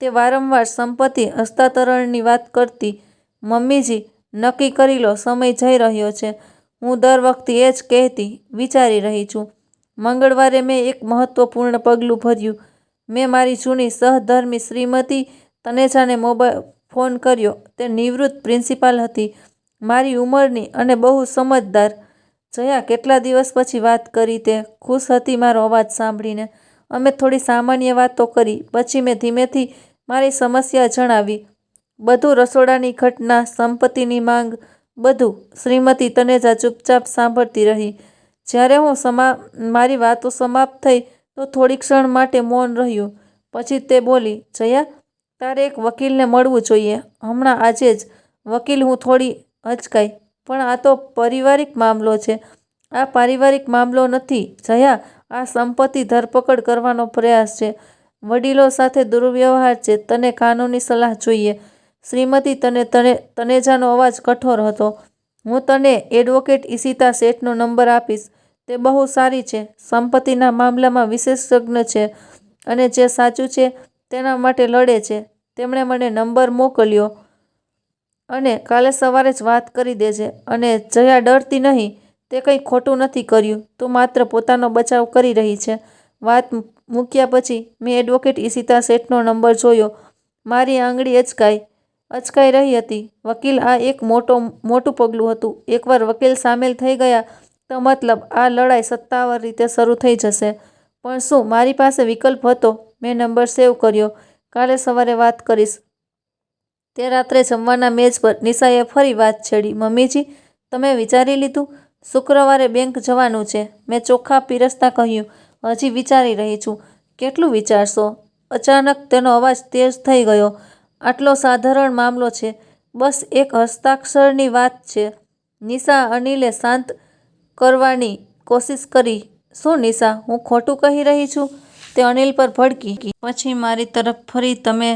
તે વારંવાર સંપત્તિ હસ્તાંતરણની વાત કરતી. મમ્મીજી, નક્કી કરી લો, સમય જઈ રહ્યો છે. હું દર વખતે એ જ કહેતી, વિચારી રહી છું. મંગળવારે મેં એક મહત્વપૂર્ણ પગલું ભર્યું. મેં મારી જૂની સહધર્મી શ્રીમતી તનેજાને ફોન કર્યો. તે નિવૃત્ત પ્રિન્સિપાલ હતી, મારી ઉંમરની અને બહુ સમજદાર. જયા, કેટલા દિવસ પછી વાત કરી. તે ખુશ હતી મારો અવાજ સાંભળીને. અમે થોડી સામાન્ય વાતો કરી. પછી મેં ધીમેથી મારી સમસ્યા જણાવી. બધું, રસોડાની ઘટના, સંપત્તિની માંગ, બધું. શ્રીમતી તનેજા ચૂપચાપ સાંભળતી રહી. જ્યારે મારી વાતો સમાપ્ત થઈ તો થોડી ક્ષણ માટે મૌન રહ્યું. પછી તે બોલી, જયા, તારે એક વકીલને મળવું જોઈએ, હમણાં, આજે જ. વકીલ? હું થોડી હચકાઈ. પણ આ તો પારિવારિક મામલો છે. આ પારિવારિક મામલો નથી, જયા. આ સંપત્તિ ધરપકડ કરવાનો પ્રયાસ છે. વડીલો સાથે દુર્વ્યવહાર છે. તને કાનૂની સલાહ જોઈએ. શ્રીમતી તનેજાનો અવાજ કઠોર હતો. હું તને એડવોકેટ ઈશિતા શેઠનો નંબર આપીશ. તે બહુ સારી છે. સંપત્તિના મામલામાં વિશેષજ્ઞ છે અને જે સાચું છે તેના માટે લડે છે. તેમણે મને નંબર મોકલ્યો અને કાલે સવારે જ વાત કરી દેજે. અને જયા, ડરતી નહીં. તે કંઈ ખોટું નથી કર્યું. તું માત્ર પોતાનો બચાવ કરી રહી છે. વાત મૂક્યા પછી મેં એડવોકેટ ઈશિતા શેઠનો નંબર જોયો. મારી આંગળી અચકાઈ રહી હતી. વકીલ, આ એક મોટું પગલું હતું. એકવાર વકીલ સામેલ થઈ ગયા તો મતલબ આ લડાઈ સત્તાવાર રીતે શરૂ થઈ જશે. પણ શું મારી પાસે વિકલ્પ હતો? મેં નંબર સેવ કર્યો. કાલે સવારે વાત કરીશ. તે રાત્રે જમવાના મેજ પર નિશાએ ફરી વાત છેડી. મમ્મીજી, તમે વિચારી લીધું? શુક્રવારે બેંક જવાનું છે, મેં ચોખા પીરસતા કહ્યું. હજી વિચારી રહી છું. કેટલું વિચારશો? અચાનક તેનો અવાજ તેજ થઈ ગયો. આટલો સાધારણ મામલો છે. બસ એક હસ્તાક્ષરની વાત છે. નિશા અનિલે શાંત કરવાની કોશિશ કરી. શું નિશા, હું ખોટું કહી રહી છું? તે અનિલ પર ભડકી. પછી મારી તરફ ફરી. તમે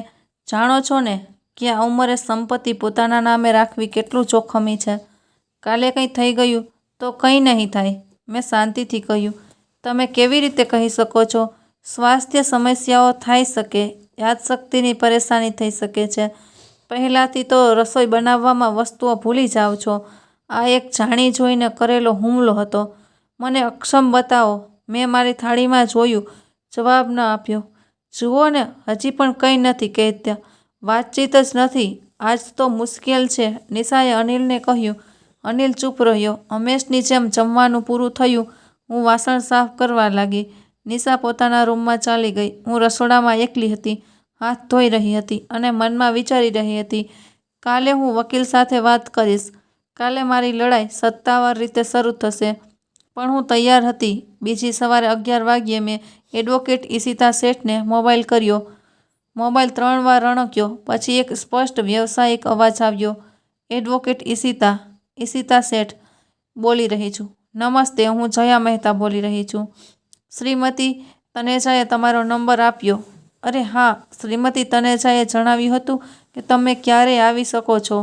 જાણો છો ને કે આ ઉંમરે સંપત્તિ પોતાના નામે રાખવી કેટલું જોખમી છે. કાલે કંઈ થઈ ગયું તો કંઈ નહીં થાય, મેં શાંતિથી કહ્યું. તમે કેવી રીતે કહી શકો છો? સ્વાસ્થ્ય સમસ્યાઓ થઈ શકે, યાદશક્તિની પરેશાની થઈ શકે છે. પહેલાંથી તો રસોઈ બનાવવામાં વસ્તુઓ ભૂલી જાઓ છો. આ એક જાણી જોઈને કરેલો હુમલો હતો. મને અક્ષમ બતાવો. મેં મારી થાળીમાં જોયું. જવાબ ન આપ્યો. જુઓ ને, હજી પણ કંઈ નથી કહેતા. વાતચીત જ નથી. આજ તો મુશ્કેલ છે, નિશાએ અનિલને કહ્યું. અનિલ ચૂપ રહ્યો. હંમેશની જેમ જમવાનું પૂરું થયું. હું વાસણ સાફ કરવા લાગી. નિશા પોતાના રૂમમાં ચાલી ગઈ. હું રસોડામાં એકલી હતી, હાથ ધોઈ રહી હતી અને મનમાં વિચારી રહી હતી. કાલે હું વકીલ સાથે વાત કરીશ. કાલે મારી લડાઈ સત્તાવાર રીતે શરૂ થશે. પણ હું તૈયાર હતી. બીજી સવારે 11 વાગ્યે મેં એડવોકેટ ઈશિતા શેઠને મોબાઈલ કર્યો. મોબાઈલ 3 વાર રણક્યો. પછી એક સ્પષ્ટ વ્યવસાયિક અવાજ આવ્યો. એડવોકેટ ઈશિતા શેઠ બોલી રહી છું. નમસ્તે, હું જયા મહેતા બોલી રહી છું. શ્રીમતી તનેજાએ તમારો નંબર આપ્યો. અરે હા, શ્રીમતી તનેજાએ જણાવ્યું હતું કે તમે ક્યારે આવી શકો છો.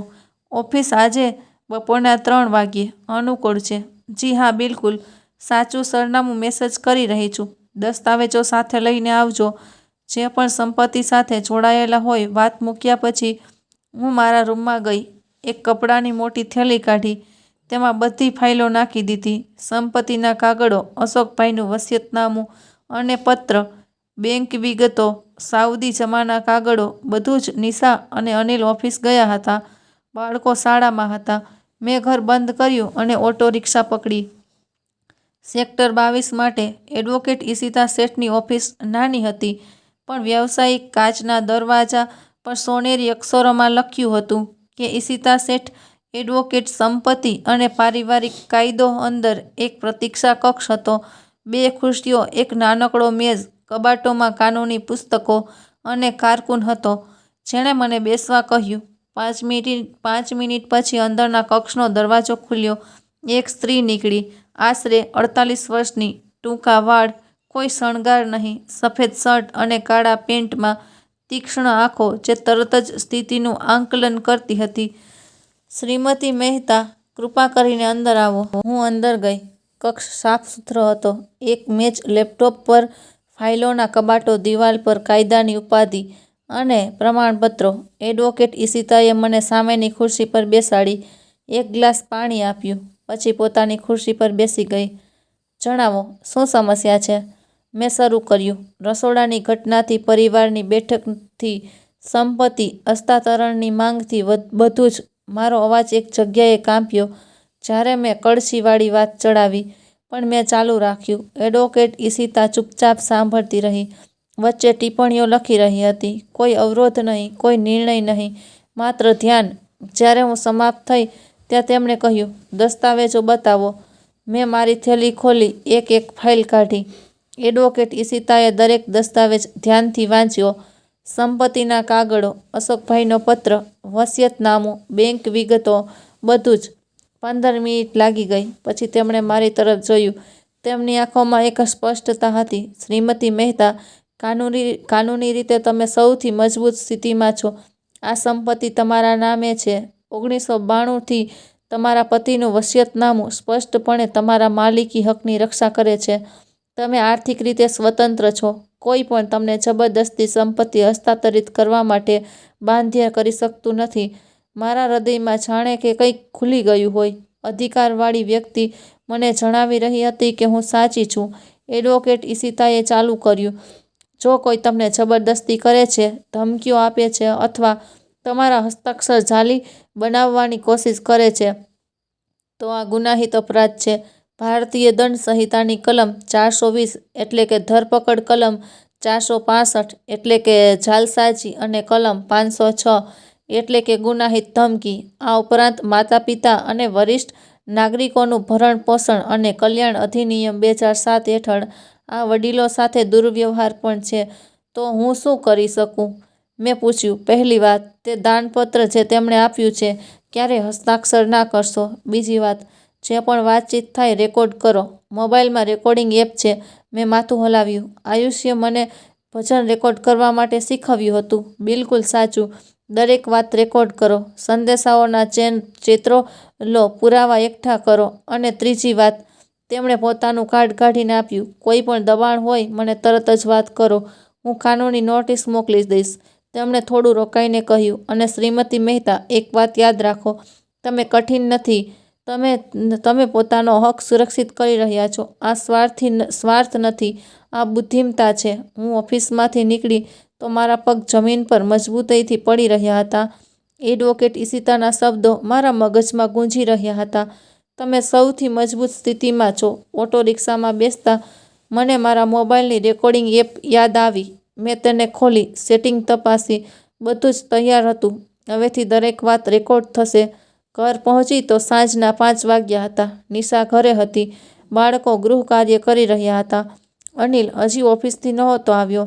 ઓફિસ આજે બપોરના 3 વાગ્યે અનુકૂળ છે. જી હા, બિલકુલ. સાચું સરનામું મેસેજ કરી રહી છું. દસ્તાવેજો સાથે લઈને આવજો, જે પણ સંપત્તિ સાથે જોડાયેલા હોય. વાત મૂક્યા પછી હું મારા રૂમમાં ગઈ. એક કપડાની મોટી થેલી કાઢી. તેમાં બધી ફાઇલો નાખી દીધી. સંપત્તિના કાગળો, અશોકભાઈનું વસિયતનામું અને પત્ર, બેંક વિગતો, સાઉદી જમાના કાગળો, બધું જ. નિશા અને અનિલ ઓફિસ ગયા હતા. બાળકો શાળામાં હતા. મેં ઘર બંધ કર્યું અને ઓટો રિક્ષા પકડી. સેક્ટર 22 માટે. એડવોકેટ ઈશિતા શેઠની ઓફિસ નાની હતી, પણ વ્યવસાયિક. કાચના દરવાજા પર સોનેરી અક્ષરોમાં લખ્યું હતું કે ઈશિતા શેઠ એડવોકેટ. સંપત્તિ અને પારિવારિક કાયદો. અંદર એક પ્રતીક્ષા કક્ષ હતો. 2 ખુરશીઓ, એક નાનકડો મેઝ, કબાટોમાં કાનૂની પુસ્તકો અને કારકુન હતો, જેણે મને બેસવા કહ્યું. 5 મિનિટ પછી અંદરના કક્ષનો દરવાજો ખુલ્યો. એક સ્ત્રી નીકળી. આશરે 48 વર્ષની, ટૂંકા વાળ, કોઈ શણગાર નહીં, સફેદ શર્ટ અને કાળા પેન્ટમાં, તીક્ષ્ણ આંખો જે તરત જ સ્થિતિનું આકલન કરતી હતી. શ્રીમતી મહેતા, કૃપા કરીને અંદર આવો. હું અંદર ગઈ. કક્ષ સાફ સુથરો હતો. એક મેચ, લેપટોપ પર ફાઇલોના કબાટો, દિવાલ પર કાયદાની ઉપાધિ અને પ્રમાણપત્રો. એડવોકેટ ઈશિતાએ મને સામેની ખુરશી પર બેસાડી. એક ગ્લાસ પાણી આપ્યું. પછી પોતાની ખુરશી પર બેસી ગઈ. જણાવો, શું સમસ્યા છે? મેં શરૂ કર્યું. રસોડાની ઘટનાથી, પરિવારની બેઠકથી, સંપત્તિ હસ્તાંતરણની માંગથી, બધું જ. મારો અવાજ એક જગ્યાએ કાંપ્યો જ્યારે મેં કળશીવાળી વાત ચડાવી. પણ મેં ચાલુ રાખ્યું. એડવોકેટ ઈશિતા ચૂપચાપ સાંભળતી રહી. વચ્ચે ટિપ્પણીઓ લખી રહી હતી. કોઈ અવરોધ નહીં, કોઈ નિર્ણય નહીં, માત્ર ધ્યાન. જ્યારે હું સમાપ્ત થઈ ત્યાં તેમણે કહ્યું, દસ્તાવેજો બતાવો. મેં મારી થેલી ખોલી, એક એક ફાઇલ કાઢી. એડવોકેટ ઈશિતાએ દરેક દસ્તાવેજ ધ્યાનથી વાંચ્યો. સંપત્તિના કાગળો, અશોકભાઈનો પત્ર, વસિયતનામું, બેંક વિગતો, બધું જ. 15 મિનિટ લાગી ગઈ. પછી તેમણે મારી તરફ જોયું. તેમની આંખોમાં એક સ્પષ્ટતા હતી. શ્રીમતી મહેતા, કાનૂની રીતે તમે સૌથી મજબૂત સ્થિતિમાં છો. આ સંપત્તિ તમારા નામે છે. 1992થી તમારા પતિનું વસિયતનામું સ્પષ્ટપણે તમારા માલિકી હકની રક્ષા કરે છે. તમે આર્થિક રીતે સ્વતંત્ર છો. કોઈ પણ તમને જબરદસ્તી સંપત્તિ હસ્તાંતરિત કરવા માટે બાંધ્ય કરી શકતું નથી. મારા હૃદયમાં જાણે કે કંઈક ખુલી ગયું હોય. અધિકારવાળી વ્યક્તિ મને જણાવી રહી હતી કે હું સાચી છું. એડવોકેટ ઈશિતાએ ચાલુ કર્યું. જો કોઈ તમને જબરદસ્તી કરે છે, ધમકીઓ આપે છે અથવા તમારા હસ્તાક્ષર જાલી બનાવવાની કોશિશ કરે છે, તો આ ગુનાહિત અપરાધ છે. ભારતીય દંડ સંહિતાની કલમ 420 એટલે કે ધરપકડ, કલમ 465 એટલે કે જાલસાજી અને કલમ 506 એટલે કે ગુનાહિત ધમકી. આ ઉપરાંત માતા-પિતા અને વરિષ્ઠ નાગરિકોનું ભરણ-પોષણ અને કલ્યાણ અધિનિયમ 2007 હેઠળ આ વડીલો સાથે દુર્વ્યવહાર પણ છે. તો હું શું કરી શકું? મેં પૂછ્યું. પહેલી વાત, તે દાનપત્ર જે તેમણે આપ્યું છે, ક્યારેય હસ્તાક્ષર ના કરશો. બીજી વાત, જે પણ વાતચીત થાય રેકોર્ડ કરો. મોબાઈલમાં રેકોર્ડિંગ એપ છે. મેં માથું હલાવ્યું. આયુષ્ય મને ભજન રેકોર્ડ કરવા માટે શીખવ્યું હતું. બિલકુલ સાચું. દરેક વાત રેકોર્ડ કરો. સંદેશાઓના ચિત્રો લો, પુરાવા એકઠા કરો. અને ત્રીજી વાત, તેમણે પોતાનું કાર્ડ કાઢીને આપ્યું. કોઈ પણ દબાણ હોય, મને તરત જ વાત કરો. હું કાનૂની નોટિસ મોકલી દઈશ. તેમણે થોડું રોકાઈને કહ્યું, અને શ્રીમતી મહેતા, એક વાત યાદ રાખો. તમે કઠિન નથી. તમે પોતાનો હક સુરક્ષિત કરી રહ્યા છો. આ સ્વાર્થ નથી, આ બુદ્ધિમત્તા છે. હું ઓફિસમાંથી નીકળી તો મારા પગ જમીન પર મજબૂતાઈથી પડી રહ્યા હતા. એડવોકેટ ઈશિતાના શબ્દો મારા મગજમાં ગૂંજી રહ્યા હતા. તમે સૌથી મજબૂત સ્થિતિમાં છો. ઓટો રિક્ષામાં બેસતા મને મારા મોબાઈલની રેકોર્ડિંગ એપ યાદ આવી. મેં તેને ખોલી, સેટિંગ તપાસી. બધું જ તૈયાર હતું. હવેથી દરેક વાત રેકોર્ડ થશે. ઘર પહોંચી તો સાંજના 5 વાગ્યા હતા. નિશા ઘરે હતી. બાળકો ગૃહ કાર્ય કરી રહ્યા હતા. અનિલ હજી ઓફિસથી નહોતો આવ્યો.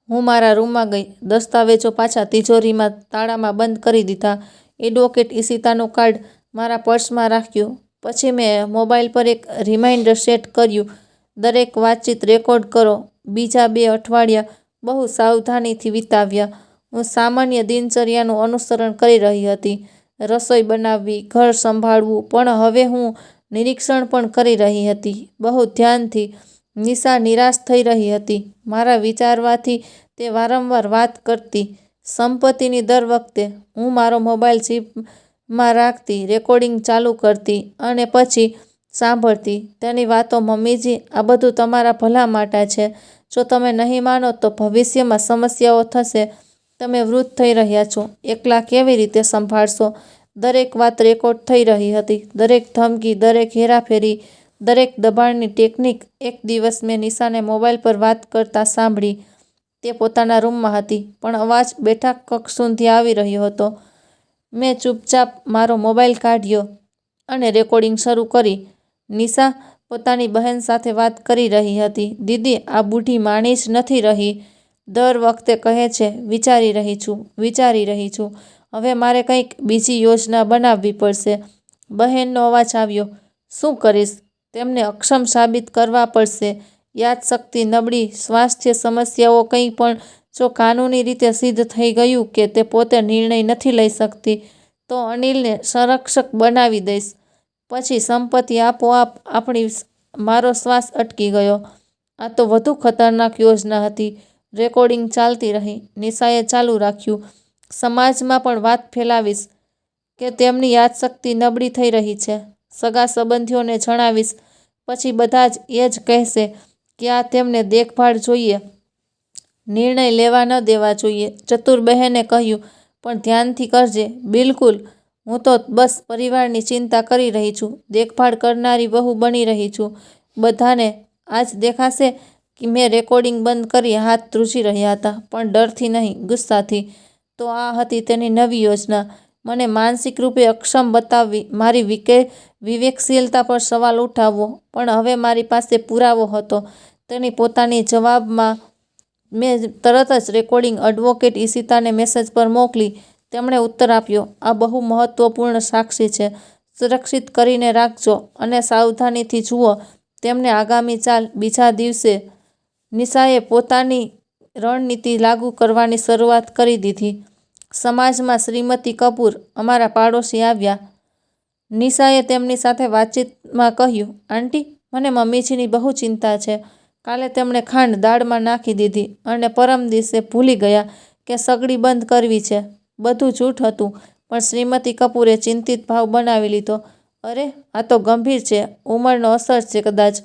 હું મારા રૂમમાં ગઈ. દસ્તાવેજો પાછા તિજોરીમાં તાળામાં બંધ કરી દીધા. એડવોકેટ ઈશિતાનું કાર્ડ મારા પર્સમાં રાખ્યું. પછી મેં મોબાઈલ પર એક રિમાઇન્ડર સેટ કર્યું. દરેક વાતચીત રેકોર્ડ કરો. બીજા 2 અઠવાડિયા બહુ સાવધાનીથી વિતાવ્યા. હું સામાન્ય દિનચર્યાનું અનુસરણ કરી રહી હતી. રસોઈ બનાવવી, ઘર સંભાળવું, પણ હવે હું નિરીક્ષણ પણ કરી રહી હતી. બહુ ધ્યાનથી. નિશા નિરાશ થઈ રહી હતી. મારા વિચારવાથી તે વારંવાર વાત કરતી. સંપત્તિની દર વખતે હું મારો મોબાઈલ જીભમાં રાખતી, રેકોર્ડિંગ ચાલુ કરતી અને પછી સાંભળતી. તેની વાતો, મમ્મીજી, આ બધું તમારા ભલા માટે છે. જો તમે નહીં માનો તો ભવિષ્યમાં સમસ્યાઓ થશે. તમે વૃદ્ધ થઈ રહ્યા છો. એકલા કેવી રીતે સંભાળશો? દરેક વાત રેકોર્ડ થઈ રહી હતી. દરેક ધમકી, દરેક હેરાફેરી, દરેક દબાણની ટેકનિક. એક દિવસ મેં નિશાને મોબાઈલ પર વાત કરતા સાંભળી. તે પોતાના રૂમમાં હતી, પણ અવાજ બેઠક કક્ષ સુધી આવી રહ્યો હતો. મેં ચૂપચાપ મારો મોબાઈલ કાઢ્યો અને રેકોર્ડિંગ શરૂ કરી. નિશા પોતાની બહેન સાથે વાત કરી રહી હતી. દીદી, આ બુઢી માણી જ નથી રહી. દર વખતે કહે છે, વિચારી રહી છું. હવે મારે કંઈક બીજી યોજના બનાવવી પડશે. બહેનનો અવાજ આવ્યો. શું કરીશ? તેમને અક્ષમ સાબિત કરવા પડશે. યાદશક્તિ નબળી, સ્વાસ્થ્ય સમસ્યાઓ, કંઈ પણ. જો કાનૂની રીતે સિદ્ધ થઈ ગયું કે તે પોતે નિર્ણય નથી લઈ શકતી, તો અનિલને સંરક્ષક બનાવી દઈશ. પછી સંપત્તિ આપોઆપ મારો શ્વાસ અટકી ગયો. આ તો વધુ ખતરનાક યોજના હતી. રેકોર્ડિંગ ચાલતી રહી. નિશાએ ચાલુ રાખ્યું. સમાજમાં પણ વાત ફેલાવીશ કે તેમની યાદશક્તિ નબળી થઈ રહી છે. સગા સંબંધીઓને જણાવીશ. પછી બધા જ એ જ કહેશે કે આ તેમને દેખભાળ જોઈએ, નિર્ણય લેવા ન દેવા જોઈએ. ચતુર બહેને કહ્યું, પણ ધ્યાનથી કરજે. બિલકુલ. હું તો બસ પરિવારની ચિંતા કરી રહી છું. દેખભાળ કરનારી વહુ બની રહી છું. બધાને આજ દેખાશે કે મેં રેકોર્ડિંગ બંધ કરી હાથ ધ્રુજી રહ્યા હતા, પણ ડરથી નહીં, ગુસ્સાથી. તો આ હતી તેની નવી યોજના, મને માનસિક રૂપે અક્ષમ બતાવવી, મારી વિવેકશીલતા પર સવાલ ઉઠાવવો. પણ હવે મારી પાસે પુરાવો હતો. તેની પોતાની જવાબમાં મેં તરત જ રેકોર્ડિંગ એડવોકેટ ઈશિતાને મેસેજ પર મોકલી. તેમણે ઉત્તર આપ્યો, આ બહુ મહત્વપૂર્ણ સાક્ષી છે. સુરક્ષિત કરીને રાખજો અને સાવધાનીથી જુઓ તેમને આગામી ચાલ. બીજા દિવસે નિશાએ પોતાની રણનીતિ લાગુ કરવાની શરૂઆત કરી દીધી. સમાજમાં શ્રીમતી કપૂર અમારા પાડોશી આવ્યા. નિશાએ તેમની સાથે વાતચીતમાં કહ્યું, આંટી, મને મમ્મીજીની બહુ ચિંતા છે. કાલે તેમણે ખાંડ દાળમાં નાખી દીધી અને પરમ દિવસે ભૂલી ગયા કે સગડી બંધ કરવી છે. બધું જૂઠ હતું, પણ શ્રીમતી કપૂરે ચિંતિત ભાવ બનાવી લીધો. અરે, આ તો ગંભીર છે. ઉંમરનો અસર છે કદાચ.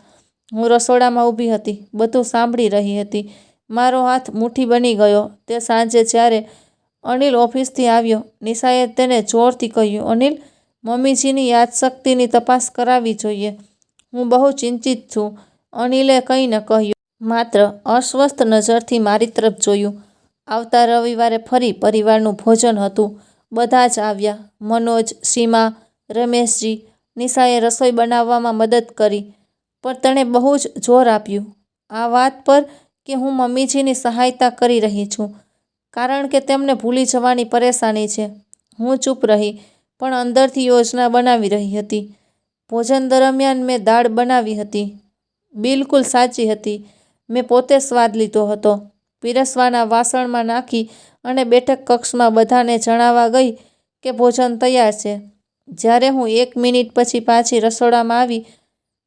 હું રસોડામાં ઊભી હતી, બધું સાંભળી રહી હતી. મારો હાથ મુઠ્ઠી બની ગયો. તે સાંજે જ્યારે અનિલ ઓફિસથી આવ્યો, નિશાએ તેને જોરથી કહ્યું, અનિલ, મમ્મીજીની યાદશક્તિની તપાસ કરાવવી જોઈએ. હું બહુ ચિંતિત છું. અનિલે કંઈ ન કહ્યું, માત્ર અસ્વસ્થ નજરથી મારી તરફ જોયું. આવતા રવિવારે ફરી પરિવારનું ભોજન હતું. બધા જ આવ્યા. મનોજ, સીમા, રમેશજી. નિશાએ રસોઈ બનાવવામાં મદદ કરી, પણ તેણે બહુ જ જોર આપ્યું આ વાત પર કે હું મમ્મીજીની સહાયતા કરી રહી છું, કારણ કે તેમને ભૂલી જવાની પરેશાની છે. હું ચૂપ રહી, પણ અંદરથી યોજના બનાવી રહી હતી. ભોજન દરમિયાન મેં દાળ બનાવી હતી. બિલકુલ સાચી હતી. મેં પોતે સ્વાદ લીધો હતો. પીરસવાના વાસણમાં નાખી અને બેઠક કક્ષમાં બધાને જણાવવા ગઈ કે ભોજન તૈયાર છે. જ્યારે હું 1 મિનિટ પછી પાછી રસોડામાં આવી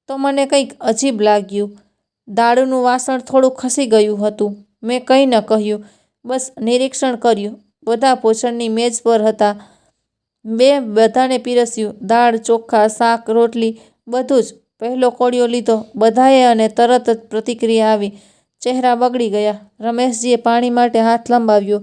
તો મને કંઈક અજીબ લાગ્યું. દાળનું વાસણ થોડું ખસી ગયું હતું. મેં કંઈ ન કહ્યું, બસ નિરીક્ષણ કર્યું. બધા ભોજનની મેજ પર હતા. મેં બધાને પીરસ્યું. દાળ, ચોખા, શાક, રોટલી, બધું જ. પહેલો કોળિયો લીધો બધાએ અને તરત જ પ્રતિક્રિયા આવી. ચહેરા બગડી ગયા. રમેશજીએ પાણી માટે હાથ લંબાવ્યો.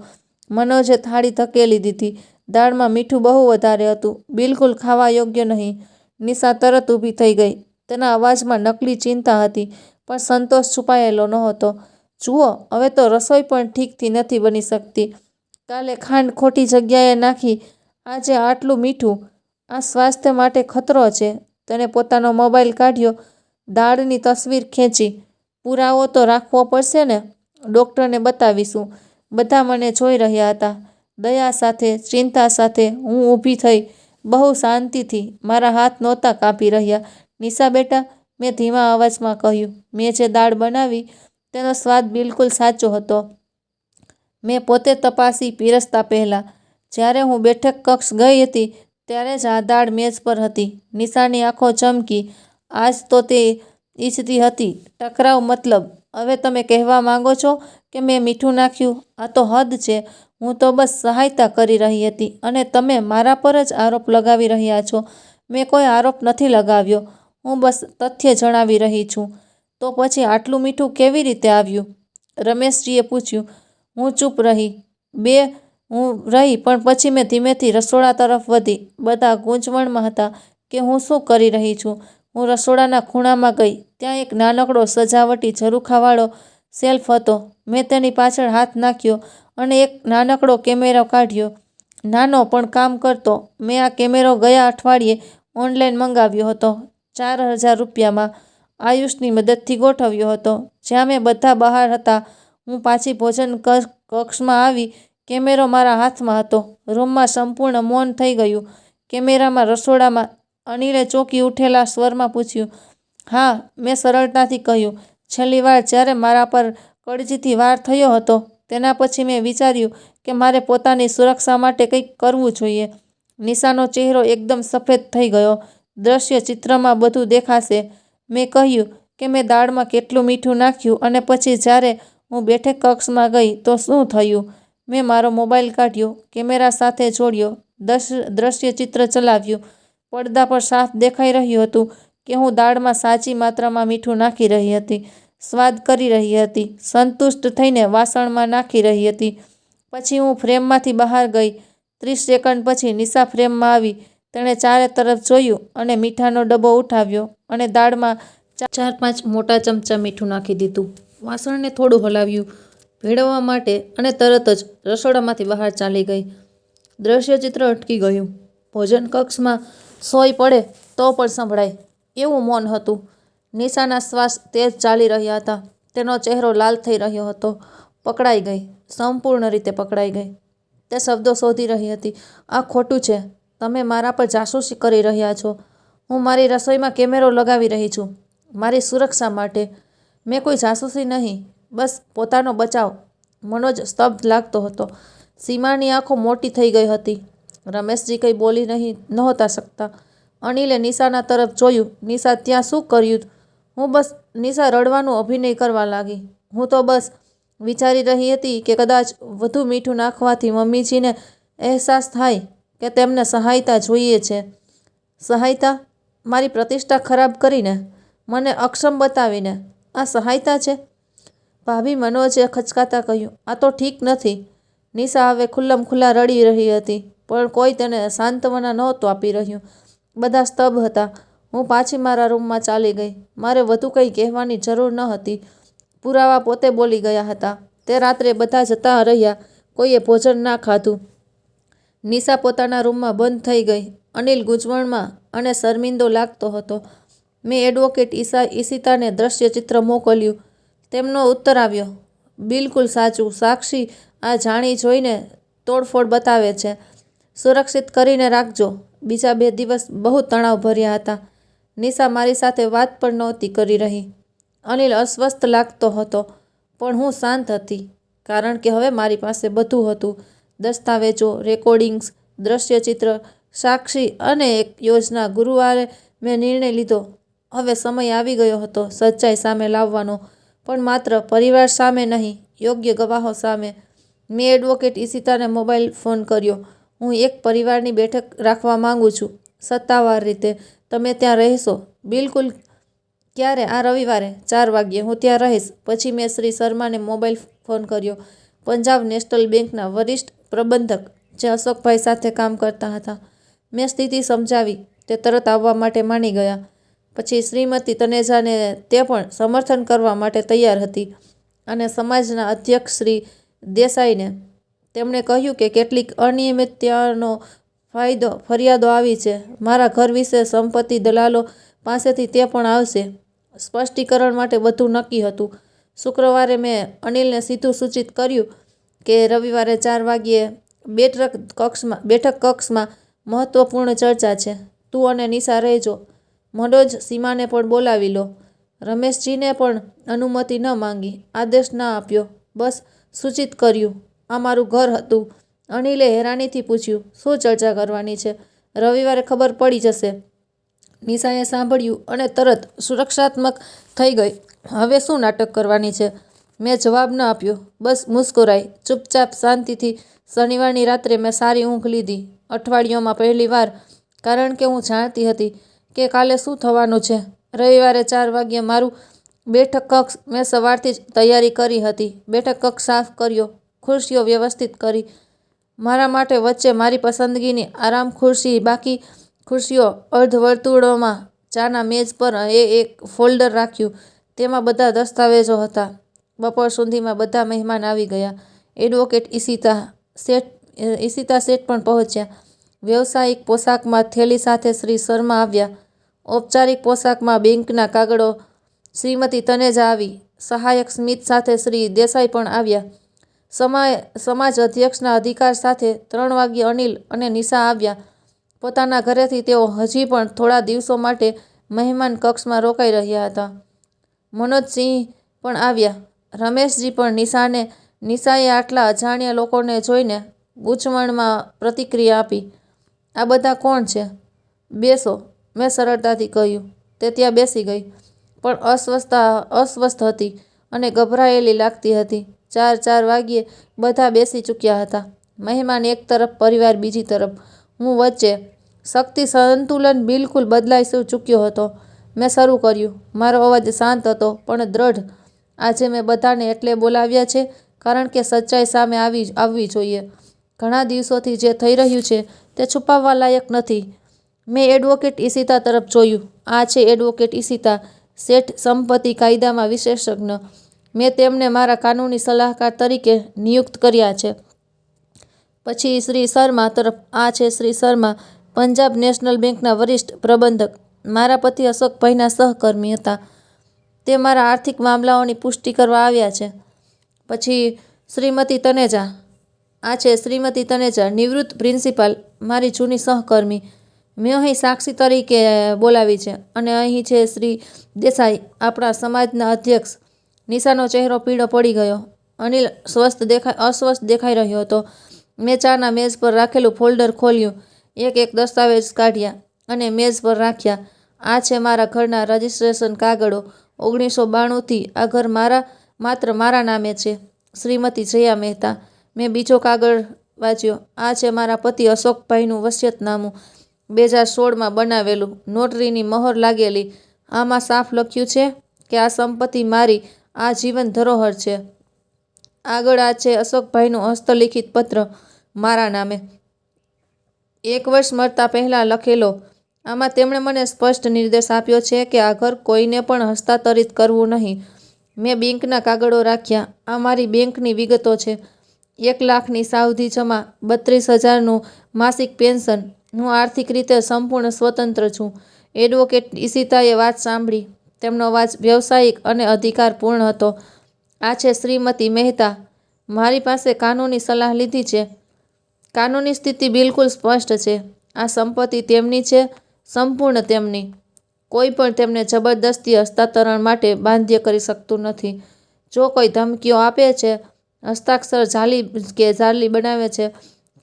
મનોજે થાળી ધકેલી દીધી. દાળમાં મીઠું બહુ વધારે હતું, બિલકુલ ખાવા યોગ્ય નહીં. નિશા તરત ઊભી થઈ ગઈ. તેના અવાજમાં નકલી ચિંતા હતી, પણ સંતોષ છુપાયેલો નહોતો. જુઓ, હવે તો રસોઈ પણ ઠીકથી નથી બની શકતી. કાલે ખાંડ ખોટી જગ્યાએ નાખી, આજે આટલું મીઠું. આ સ્વાસ્થ્ય માટે ખતરો છે. તેણે પોતાનો મોબાઈલ કાઢ્યો, દાળની તસવીર ખેંચી. પુરાવો તો રાખવો પડશે ને, ડૉક્ટરને બતાવીશું. બધા મને જોઈ રહ્યા હતા, દયા સાથે, ચિંતા સાથે. હું ઊભી થઈ, બહુ શાંતિથી. મારા હાથ નહોતા કાપી રહ્યા. નિશા બેટા, મેં ધીમા અવાજમાં કહ્યું, મેં જે દાળ બનાવી તેનો સ્વાદ બિલકુલ સાચો હતો. મેં પોતે તપાસી પીરસતા પહેલાં. જ્યારે હું બેઠક કક્ષ ગઈ હતી ત્યારે જ આ દાળ મેજ પર હતી. નિશાની આંખો ચમકી. આજ તો તે ઈચ્છતી હતી ટકરાવ. મતલબ, હવે તમે કહેવા માંગો છો કે મેં મીઠું નાખ્યું? આ તો હદ છે. હું તો બસ સહાયતા કરી રહી હતી અને તમે મારા પર જ આરોપ લગાવી રહ્યા છો. મેં કોઈ આરોપ નથી લગાવ્યો. હું બસ તથ્ય જણાવી રહી છું. તો પછી આટલું મીઠું કેવી રીતે આવ્યું? રમેશજીએ પૂછ્યું. હું ચૂપ રહી. પણ પછી મેં ધીમેથી રસોડા તરફ વધી. બધા ગૂંચવણમાં હતા કે હું શું કરી રહી છું. હું રસોડાના ખૂણામાં ગઈ. ત્યાં એક નાનકડો સજાવટી ઝરૂખાવાળો શેલ્ફ હતો. મેં તેની પાછળ હાથ નાખ્યો અને એક નાનકડો કેમેરો કાઢ્યો. નાનો પણ કામ કરતો. મેં આ કેમેરો ગયા અઠવાડિયે ઓનલાઈન મંગાવ્યો હતો. 4000 રૂપિયામાં. આયુષની મદદથી ગોઠવ્યો હતો. જ્યાં મેં બધા બહાર હતા, હું પાછી ભોજન કક્ષમાં આવી. કેમેરો મારા હાથમાં હતો. રૂમમાં સંપૂર્ણ મૌન થઈ ગયું. કેમેરામાં રસોડામાં. અનિલે ચોંકી ઉઠેલા સ્વરમાં પૂછ્યું. હા, મેં સરળતાથી કહ્યું. છેલ્લી વાર જ્યારે મારા પર કળજીથી વાર થયો હતો, તેના પછી મેં વિચાર્યું કે મારે પોતાની સુરક્ષા માટે કંઈક કરવું જોઈએ. નિશાનો ચહેરો એકદમ સફેદ થઈ ગયો. દ્રશ્ય ચિત્રમાં બધું દેખાશે. મેં કહ્યું કે મેં દાળમાં કેટલું મીઠું નાખ્યું અને પછી જ્યારે હું બેઠક કક્ષમાં ગઈ તો શું થયું. મેં મારો મોબાઈલ કાઢ્યો, કેમેરા સાથે જોડ્યો, દ્રશ્ય ચિત્ર ચલાવ્યું. પડદા પર સાફ દેખાઈ રહ્યું હતું કે હું દાળમાં સાચી માત્રામાં મીઠું નાખી રહી હતી, સ્વાદ કરી રહી હતી, સંતુષ્ટ થઈને વાસણમાં નાખી રહી હતી. પછી હું ફ્રેમમાંથી બહાર ગઈ. 30 સેકન્ડ પછી નિશા ફ્રેમમાં આવી. તેણે ચારે તરફ જોયું અને મીઠાનો ડબ્બો ઉઠાવ્યો અને દાળમાં 4-5 મોટા ચમચા મીઠું નાખી દીધું. વાસણને થોડું હલાવ્યું ભેળવવા માટે અને તરત જ રસોડામાંથી બહાર ચાલી ગઈ. દ્રશ્યચિત્ર અટકી ગયું. ભોજન કક્ષમાં સોય પડે તો પણ સંભળાય એવું મૌન હતું. નિશાના શ્વાસ તેજ ચાલી રહ્યા હતા. તેનો ચહેરો લાલ થઈ રહ્યો હતો. પકડાઈ ગઈ, સંપૂર્ણ રીતે પકડાઈ ગઈ. તે શબ્દો શોધી રહી હતી. આ ખોટું છે. તમે મારા પર જાસૂસી કરી રહ્યા છો. હું મારી રસોઈમાં કેમેરો લગાવી રહી છું, મારી સુરક્ષા માટે. મેં કોઈ જાસૂસી નહીં, બસ પોતાનો બચાવ. મનોજ સ્તબ્ધ લાગતો હતો. સીમાની આંખો મોટી થઈ ગઈ હતી. રમેશજી કંઈ બોલી નહોતા શકતા. અનિલે નિશાના તરફ જોયું. નિશા ત્યાં શું કર્યું? નિશા રડવાનું અભિનય કરવા લાગી. હું તો બસ વિચારી રહી હતી કે કદાચ વધુ મીઠું નાખવાથી મમ્મીજીને અહેસાસ થાય કે તેમને સહાયતા જોઈએ છે. સહાયતા? મારી પ્રતિષ્ઠા ખરાબ કરીને, મને અક્ષમ બતાવીને આ સહાયતા છે? ભાભી, મનોજે ખચકાતા કહ્યું. આ તો ઠીક નથી. નિશા હવે ખુલ્લમખુલ્લા રડી રહી હતી, પણ કોઈ તેને સાંત્વના નહોતું આપી રહ્યું. બધા સ્તબ્ધ હતા. હું પાછી મારા રૂમમાં ચાલી ગઈ. મારે વધુ કંઈ કહેવાની જરૂર ન હતી. પુરાવા પોતે બોલી ગયા હતા. તે રાત્રે બધા જતા રહ્યા. કોઈએ ભોજન ના ખાધું. નિશા પોતાના રૂમમાં બંધ થઈ ગઈ. અનિલ ગૂંચવણમાં અને શર્મિંદો લાગતો હતો. મેં એડવોકેટ ઈશિતાને દ્રશ્યચિત્ર મોકલ્યું. તેમનો ઉત્તર આવ્યો, બિલકુલ સાચું. સાક્ષી આ જાણી જોઈને તોડફોડ બતાવે છે. સુરક્ષિત કરીને રાખજો. બીજા 2 દિવસ બહુ તણાવભર્યા હતા. નિશા મારી સાથે વાત પણ નહોતી કરી રહી. અનિલ અસ્વસ્થ લાગતો હતો, પણ હું શાંત હતી, કારણ કે હવે મારી પાસે બધું હતું. દસ્તાવેજો, રેકોર્ડિંગ્સ, દ્રશ્યચિત્ર, સાક્ષી અને એક યોજના. ગુરુવારે મેં નિર્ણય લીધો. હવે સમય આવી ગયો હતો સચ્ચાઈ સામે લાવવાનો, પણ માત્ર પરિવાર સામે નહીં, યોગ્ય ગવાહો સામે. મેં એડવોકેટ ઈશિતાને મોબાઈલ ફોન કર્યો. હું એક પરિવારની બેઠક રાખવા માંગુ છું, સત્તાવાર રીતે. તમે ત્યાં રહેશો? બિલકુલ. ક્યારે? આ રવિવારે 4 વાગ્યે હું ત્યાં રહીશ. પછી મેં શ્રી શર્માને મોબાઈલ ફોન કર્યો. પંજાબ નેશનલ બેંકના વરિષ્ઠ પ્રબંધક, જે અશોકભાઈ સાથે કામ કરતા હતા. મેં સ્થિતિ સમજાવી. તે તરત આવવા માટે માની ગયા. પછી શ્રીમતી તનેજાને તે પણ સમર્થન કરવા માટે તૈયાર હતી. અને સમાજના અધ્યક્ષ શ્રી દેસાઈને. તેમણે કહ્યું કે કેટલીક અનિયમિતતાનો ફરિયાદો આવી છે. મારા ઘર વિશે સંપત્તિ દલાલો પાસેથી તે પણ આવશે. સ્પષ્ટીકરણ માટે બધું નક્કી હતું. શુક્રવારે મેં અનિલને સીધું સૂચિત કર્યું કે રવિવારે 4 વાગ્યે બેઠક કક્ષમાં મહત્વપૂર્ણ ચર્ચા છે. તું અને નિશા રહેજો. મનોજ, સીમાને પણ બોલાવી લો. રમેશજીને પણ અનુમતિ ન માંગી, આદેશ ના આપ્યો, બસ સૂચિત કર્યું. આ મારું ઘર હતું. અનિલે હેરાનીથી પૂછ્યું, શું ચર્ચા કરવાની છે? રવિવારે ખબર પડી જશે. નિશાએ સાંભળ્યું અને તરત સુરક્ષાત્મક થઈ ગઈ. હવે શું નાટક કરવાની છે? મેં જવાબ ન આપ્યો, બસ મુસ્કુરાઈ. ચૂપચાપ, શાંતિથી. શનિવારની રાત્રે મેં સારી ઊંઘ લીધી, અઠવાડિયામાં પહેલી વાર, કારણ કે હું જાણતી હતી કે કાલે શું થવાનું છે. રવિવારે 4 વાગ્યે મારું બેઠક કક્ષ. મેં સવારથી જ તૈયારી કરી હતી. બેઠક કક્ષ સાફ કર્યો, ખુરશીઓ વ્યવસ્થિત કરી. મારા માટે વચ્ચે મારી પસંદગીની આરામ ખુરશી, બાકી ખુરશીઓ અર્ધવર્તુળોમાં. ચાના મેજ પર એક ફોલ્ડર રાખ્યું. તેમાં બધા દસ્તાવેજો હતા. બપોર સુધીમાં બધા મહેમાન આવી ગયા. એડવોકેટ ઈશિતા શેઠ પણ પહોંચ્યા. વ્યવસાયિક પોશાકમાં થેલી સાથે શ્રી શર્મા આવ્યા. ઔપચારિક પોશાકમાં બેંકના કાગળો. શ્રીમતી તનેજા આવી. સહાયક સ્મિત સાથે શ્રી દેસાઈ પણ આવ્યા. સમાજ અધ્યક્ષના અધિકાર સાથે 3 વાગ્યે અનિલ અને નિશા આવ્યા. પોતાના ઘરેથી તેઓ હજી પણ થોડા દિવસો માટે મહેમાન કક્ષમાં રોકાઈ રહ્યા હતા. મનોજસિંહ પણ આવ્યા. રમેશજી પણ. નિશાએ આટલા અજાણ્યા લોકોને જોઈને ગૂંચવણમાં પ્રતિક્રિયા આપી. આ બધા કોણ છે? બેસો, મેં સરળતાથી કહ્યું. તે ત્યાં બેસી ગઈ, પણ અસ્વસ્થ હતી અને ગભરાયેલી લાગતી હતી. 4 વાગ્યે બધા બેસી ચૂક્યા હતા. મહેમાન એક તરફ, પરિવાર બીજી તરફ, હું વચ્ચે. શક્તિ સંતુલન બિલકુલ બદલાઈ ચૂક્યો હતો. મેં શરૂ કર્યું. મારો અવાજ શાંત હતો પણ દ્રઢ. આજે મેં બધાને એટલે બોલાવ્યા છે કારણ કે સચ્ચાઈ સામે આવવી જોઈએ. ઘણા દિવસોથી જે થઈ રહ્યું છે તે છુપાવવા લાયક નથી. મેં એડવોકેટ ઈશિતા તરફ જોયું. આ છે એડવોકેટ ઈશિતા શેઠ, સંપત્તિ કાયદામાં વિશેષજ્ઞ. મેં તેમને મારા કાનૂની સલાહકાર તરીકે નિયુક્ત કર્યા છે. પછી શ્રી શર્મા તરફ, આ છે શ્રી શર્મા, પંજાબ નેશનલ બેંકના વરિષ્ઠ પ્રબંધક. મારા પતિ અશોકભાઈના સહકર્મી હતા. તે મારા આર્થિક મામલાઓની પુષ્ટિ કરવા આવ્યા છે. પછી શ્રીમતી તનેજા, આ છે શ્રીમતી તનેજા, નિવૃત્ત પ્રિન્સિપાલ, મારી જૂની સહકર્મી. મેં અહીં સાક્ષી તરીકે બોલાવી છે. અને અહીં છે શ્રી દેસાઈ, આપણા સમાજના અધ્યક્ષ. નિશાનો ચહેરો પીળો પડી ગયો. અનિલ અસ્વસ્થ દેખાઈ રહ્યો હતો. મેં ચાના મેઝ પર રાખેલું ફોલ્ડર ખોલ્યું, એક દસ્તાવેજ કાઢ્યા અને મેઝ પર રાખ્યા. આ છે મારા ઘરના રજિસ્ટ્રેશન કાગળો. 1992થી આ ઘર માત્ર મારા નામે છે. શ્રીમતી જયા મહેતા. મેં બીજો કાગળ વાંચ્યો. આ છે મારા પતિ અશોકભાઈનું વસિયતનામું, 2016માં બનાવેલું, નોટરીની મહોર લાગેલી. આમાં સાફ લખ્યું છે કે આ સંપત્તિ મારી આજીવન ધરોહર છે. આગળ આ છે અશોકભાઈનું હસ્તલિખિત પત્ર મારા નામે, 1 વર્ષ મરતા પહેલાં લખેલો. આમાં તેમણે મને સ્પષ્ટ નિર્દેશ આપ્યો છે કે આ ઘર કોઈને પણ હસ્તાંતરિત કરવું નહીં. મેં બેંકના કાગળો રાખ્યા. આ મારી બેંકની વિગતો છે. 1 લાખની સાવધિ જમા, 32,000નું માસિક પેન્શન. હું આર્થિક રીતે સંપૂર્ણ સ્વતંત્ર છું. એડવોકેટ ઈશિતાએ વાત સાંભળી. તેમનો અવાજ વ્યવસાયિક અને અધિકારપૂર્ણ હતો. આ છે શ્રીમતી મહેતા. મારી પાસે કાનૂની સલાહ લીધી છે. કાનૂની સ્થિતિ બિલકુલ સ્પષ્ટ છે. આ સંપત્તિ તેમની છે, સંપૂર્ણ તેમની. કોઈ પણ તેમને જબરદસ્તી હસ્તાંતરણ માટે બાધ્ય કરી શકતું નથી. જો કોઈ ધમકીઓ આપે છે, હસ્તાક્ષર જાલી બનાવે છે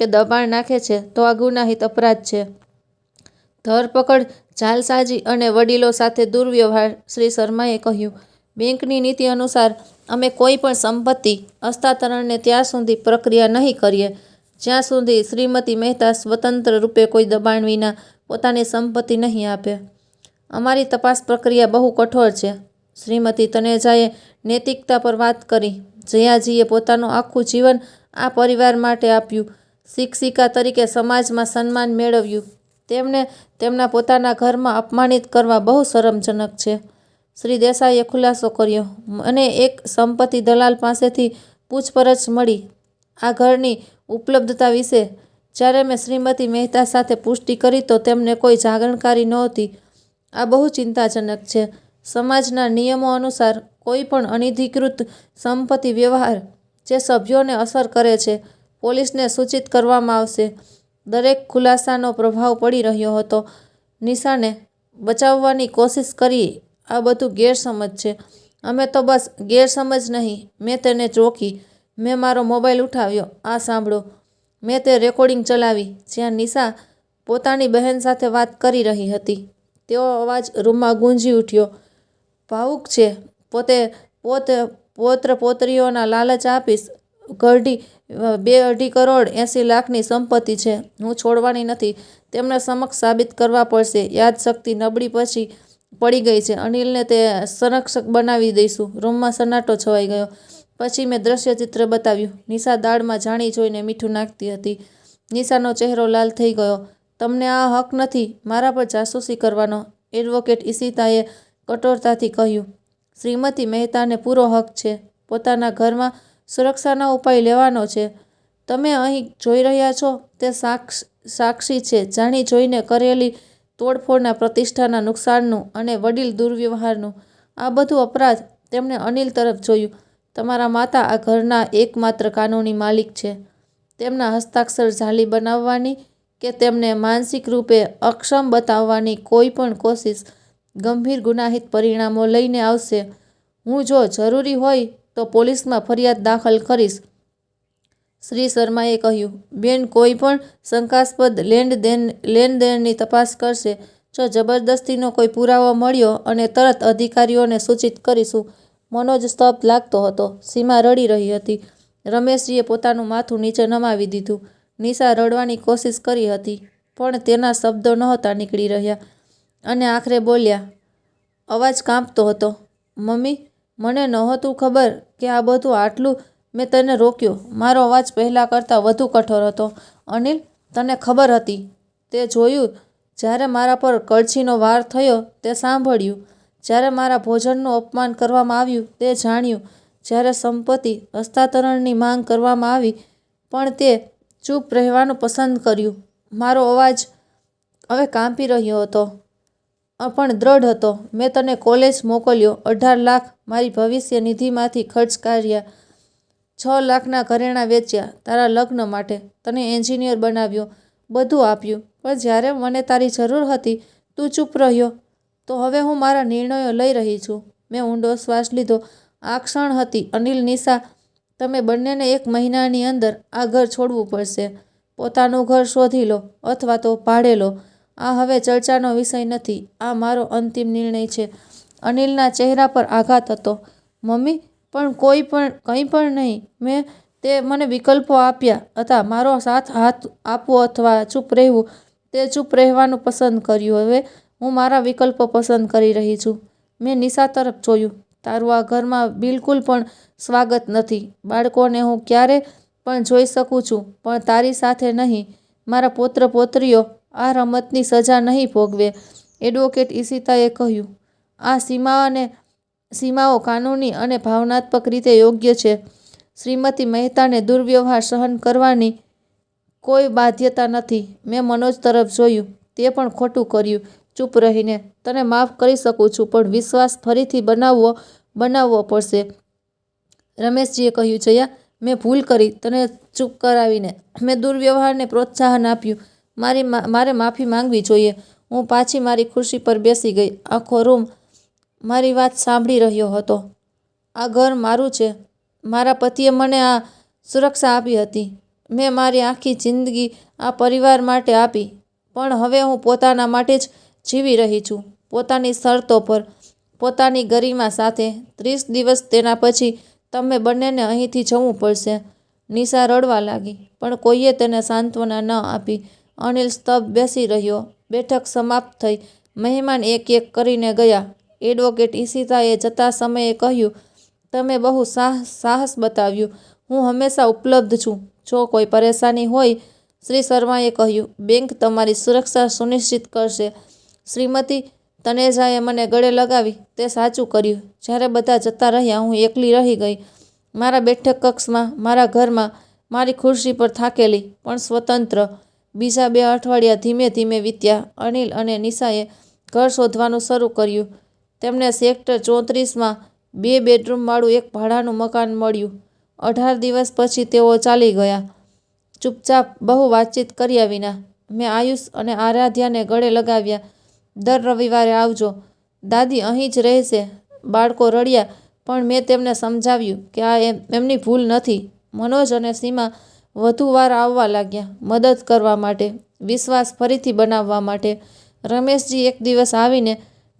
કે દબાણ નાખે છે તો આ ગુનાહિત અપરાધ છે. ધરપકડ, જાલસાજી અને વડીલો સાથે દુર્વ્યવહાર, શ્રી શર્માએ કહ્યું. બેંકની નીતિ અનુસાર અમે કોઈ પણ સંપત્તિ હસ્તાંતરણને ત્યાં સુધી પ્રક્રિયા નહીં કરીએ જ્યાં સુધી શ્રીમતી મહેતા સ્વતંત્ર રૂપે કોઈ દબાણ વિના પોતાની સંપત્તિ નહીં આપે. અમારી તપાસ પ્રક્રિયા બહુ કઠોર છે. શ્રીમતી તનેજાએ નૈતિકતા પર વાત કરી. જયાજીએ પોતાનું આખું જીવન આ પરિવાર માટે આપ્યું. શિક્ષિકા તરીકે સમાજમાં સન્માન મેળવ્યું. તેમને તેમના પોતાના ઘરમાં અપમાનિત કરવા બહુ શરમજનક છે. શ્રી દેસાઈએ ખુલાસો કર્યો. મને એક સંપત્તિ દલાલ પાસેથી પૂછપરછ મળી આ ઘરની ઉપલબ્ધતા વિશે. જ્યારે મેં શ્રીમતી મહેતા સાથે પુષ્ટિ કરી તો તેમને કોઈ જાણકારી નહોતી. આ બહુ ચિંતાજનક છે. સમાજના નિયમો અનુસાર કોઈ પણ અનધિકૃત સંપત્તિ વ્યવહાર જે સભ્યોને અસર કરે છે, પોલીસને સૂચિત કરવામાં આવશે. દરેક ખુલાસાનો પ્રભાવ પડી રહ્યો હતો. નિશાને બચાવવાની કોશિશ કરી. આ બધું ગેરસમજ છે. અમે તો બસ ગેરસમજ નહીં, મેં તેને રોકી. મેં મારો મોબાઈલ ઉઠાવ્યો. આ સાંભળો. મેં તે રેકોર્ડિંગ ચલાવી જ્યાં નિશા પોતાની બહેન સાથે વાત કરી રહી હતી. તેઓ અવાજ રૂમમાં ગુંજી ઉઠ્યો. ભાવુક છે. પૌત્ર પૌત્રીઓના લાલચ આપીશ. ઘરડી 2.5 કરોડ 80 લાખની સંપત્તિ છે. હું છોડવાની નથી. તેમને સમક્ષ સાબિત કરવા પડશે. યાદશક્તિ નબળી પડી ગઈ છે. અનિલને તે સંરક્ષક બનાવી દઈશું. રૂમમાં સન્નાટો છવાઈ ગયો. પછી મેં દ્રશ્યચિત્ર બતાવ્યું. નિશા દાળમાં જાણી જોઈને મીઠું નાખતી હતી. નિશાનો ચહેરો લાલ થઈ ગયો. તમને આ હક નથી મારા પર જાસૂસી કરવાનો, એડવોકેટ ઈશિતાએ કઠોરતાથી કહ્યું. શ્રીમતી મહેતાને પૂરો હક છે. પોતાના ઘરમાં સુરક્ષાના ઉપાય લેવાનો છે. તમે અહીં જોઈ રહ્યા છો તે સાક્ષી છે જાણી જોઈને કરેલી તોડફોડના, પ્રતિષ્ઠાના નુકસાનનું અને વડીલ દુર્વ્યવહારનું. આ બધું અપરાધ. તેમણે અનિલ તરફ જોયું. તમારા માતા આ ઘરના એકમાત્ર કાનૂની માલિક છે. તેમના હસ્તાક્ષર જાલી બનાવવાની કે તેમને માનસિક રૂપે અક્ષમ બતાવવાની કોઈ પણ કોશિશ ગંભીર ગુનાહિત પરિણામો લઈને આવશે. હું જો જરૂરી હોય તો પોલીસમાં ફરિયાદ દાખલ કરીશ, શ્રી શર્માએ કહ્યું. બેન કોઈ પણ શંકાસ્પદ લેણદેણની તપાસ કરશે. જો જબરદસ્તીનો કોઈ પુરાવો મળ્યો અને તરત અધિકારીઓને સૂચિત કરીશું. મનોજ સ્તબ્ધ લાગતો હતો. સીમા રડી રહી હતી. રમેશજીએ પોતાનું માથું નીચે નમાવી દીધું. નિશા રડવાની કોશિશ કરી હતી પણ તેના શબ્દો નહોતા નીકળી રહ્યા અને આખરે બોલ્યા. અવાજ કાંપતો હતો. મમ્મી, મને નહોતું ખબર કે આ બધું આટલું. મેં તેને રોક્યો. મારો અવાજ પહેલાં કરતાં વધુ કઠોર હતો. અનિલ, તને ખબર હતી. તે જોયું. જ્યારે મારા પર કળછીનો વાર થયો તે સાંભળ્યું. જ્યારે મારા ભોજનનું અપમાન કરવામાં આવ્યું તે જાણ્યું. જ્યારે સંપત્તિ હસ્તાંતરણની માંગ કરવામાં આવી પણ તે ચૂપ રહેવાનું પસંદ કર્યું. મારો અવાજ હવે કાંપી રહ્યો હતો, પણ દ્રઢ હતો. મેં તને કોલેજ મોકલ્યો, 18 લાખ મારી ભવિષ્ય નિધિમાંથી ખર્ચ કાઢ્યા, 6 લાખના ઘરેણાં વેચ્યા તારા લગ્ન માટે, તને એન્જિનિયર બનાવ્યો, બધું આપ્યું. પણ જ્યારે મને તારી જરૂર હતી તું ચૂપ રહ્યો. તો હવે હું મારા નિર્ણયો લઈ રહી છું. મેં ઊંડો શ્વાસ લીધો. આ ક્ષણ હતી. અનિલ, નિશા, તમે બંનેને 1 મહિનાની અંદર આ ઘર છોડવું પડશે. પોતાનું ઘર શોધી લો અથવા તો ભાડે લો. આ હવે ચર્ચાનો વિષય નથી. આ મારો અંતિમ નિર્ણય છે. અનિલના ચહેરા પર આઘાત હતો. મમ્મી, પણ કંઈ પણ નહીં. મને વિકલ્પો આપ્યા હતા. મારો હાથ આપવો અથવા ચૂપ રહેવું. તે ચૂપ રહેવાનું પસંદ કર્યું. હવે હું મારા વિકલ્પો પસંદ કરી રહી છું. મેં નિશા તરફ જોયું. તારું આ ઘરમાં બિલકુલ પણ સ્વાગત નથી. બાળકોને હું ક્યારે પણ જોઈ શકું છું, પણ તારી સાથે નહીં. મારા પૌત્ર પૌત્રીઓ આ રમતની સજા નહીં ભોગવે. એડવોકેટ ઈશિતાએ કહ્યું. આ સીમાઓ કાનૂની અને ભાવનાત્મક રીતે યોગ્ય છે. શ્રીમતી મહેતાને દુર્વ્યવહાર સહન કરવાની કોઈ બાધ્યતા નથી. મેં મનોજ તરફ જોયું. તે પણ ખોટું કર્યું. ચૂપ રહીને તને માફ કરી શકું છું, પણ વિશ્વાસ ફરીથી બનાવવો પડશે. રમેશજીએ કહ્યું. જયા, મેં ભૂલ કરી તને ચૂપ કરાવીને. મેં દુર્વ્યવહારને પ્રોત્સાહન આપ્યું. મારે માફી માંગવી જોઈએ. હું પાછી મારી ખુરશી પર બેસી ગઈ. આખો રૂમ મારી વાત સાંભળી રહ્યો હતો. આ ઘર મારું છે. મારા પતિએ મને આ સુરક્ષા આપી હતી. મેં મારી આખી જિંદગી આ પરિવાર માટે આપી. પણ હવે હું પોતાના માટે જ જીવી રહી છું. પોતાની શરતો પર, પોતાની ગરિમા સાથે. 30 દિવસ તેના પછી તમે બંનેને અહીંથી જવું પડશે. નિશા રડવા લાગી, પણ કોઈએ તેને સાંત્વના ન આપી. અનિલ સ્તબ્ધ બેસી રહ્યો. બેઠક સમાપ્ત થઈ. મહેમાન એક એક કરીને ગયા. એડવોકેટ ઈશિતાએ જતા સમયે કહ્યું. તમે બહુ સાહસ બતાવ્યું. હું હંમેશા ઉપલબ્ધ છું જો કોઈ પરેશાની હોય. શ્રી શર્માએ કહ્યું. બેંક તમારી સુરક્ષા સુનિશ્ચિત કરશે. શ્રીમતી તનેજાએ મને ગળે લગાવી. તે સાચું કર્યું. જ્યારે બધા જતા રહ્યા હું એકલી રહી ગઈ. મારા બેઠક કક્ષમાં, મારા ઘરમાં, મારી ખુરશી પર, થાકેલી પણ સ્વતંત્ર. બીજા 2 અઠવાડિયા ધીમે ધીમે વીત્યા. અનિલ અને નિશાએ ઘર શોધવાનું શરૂ કર્યું. તેમને સેક્ટર 34માં 2 બેડરૂમવાળું એક ભાડાનું મકાન મળ્યું. 18 દિવસ પછી તેઓ ચાલી ગયા, ચૂપચાપ, બહુ વાતચીત કર્યા વિના. મેં આયુષ અને આરાધ્યાને ગળે લગાવ્યા. દર રવિવારે આવજો. દાદી અહીં જ રહેશે. બાળકો રડ્યા, પણ મેં તેમને સમજાવ્યું કે આ એમની ભૂલ નથી. મનોજ અને સીમા વધુ વાર આવવા લાગ્યા, મદદ કરવા માટે, વિશ્વાસ ફરીથી બનાવવા માટે. રમેશજી એક દિવસ આવીને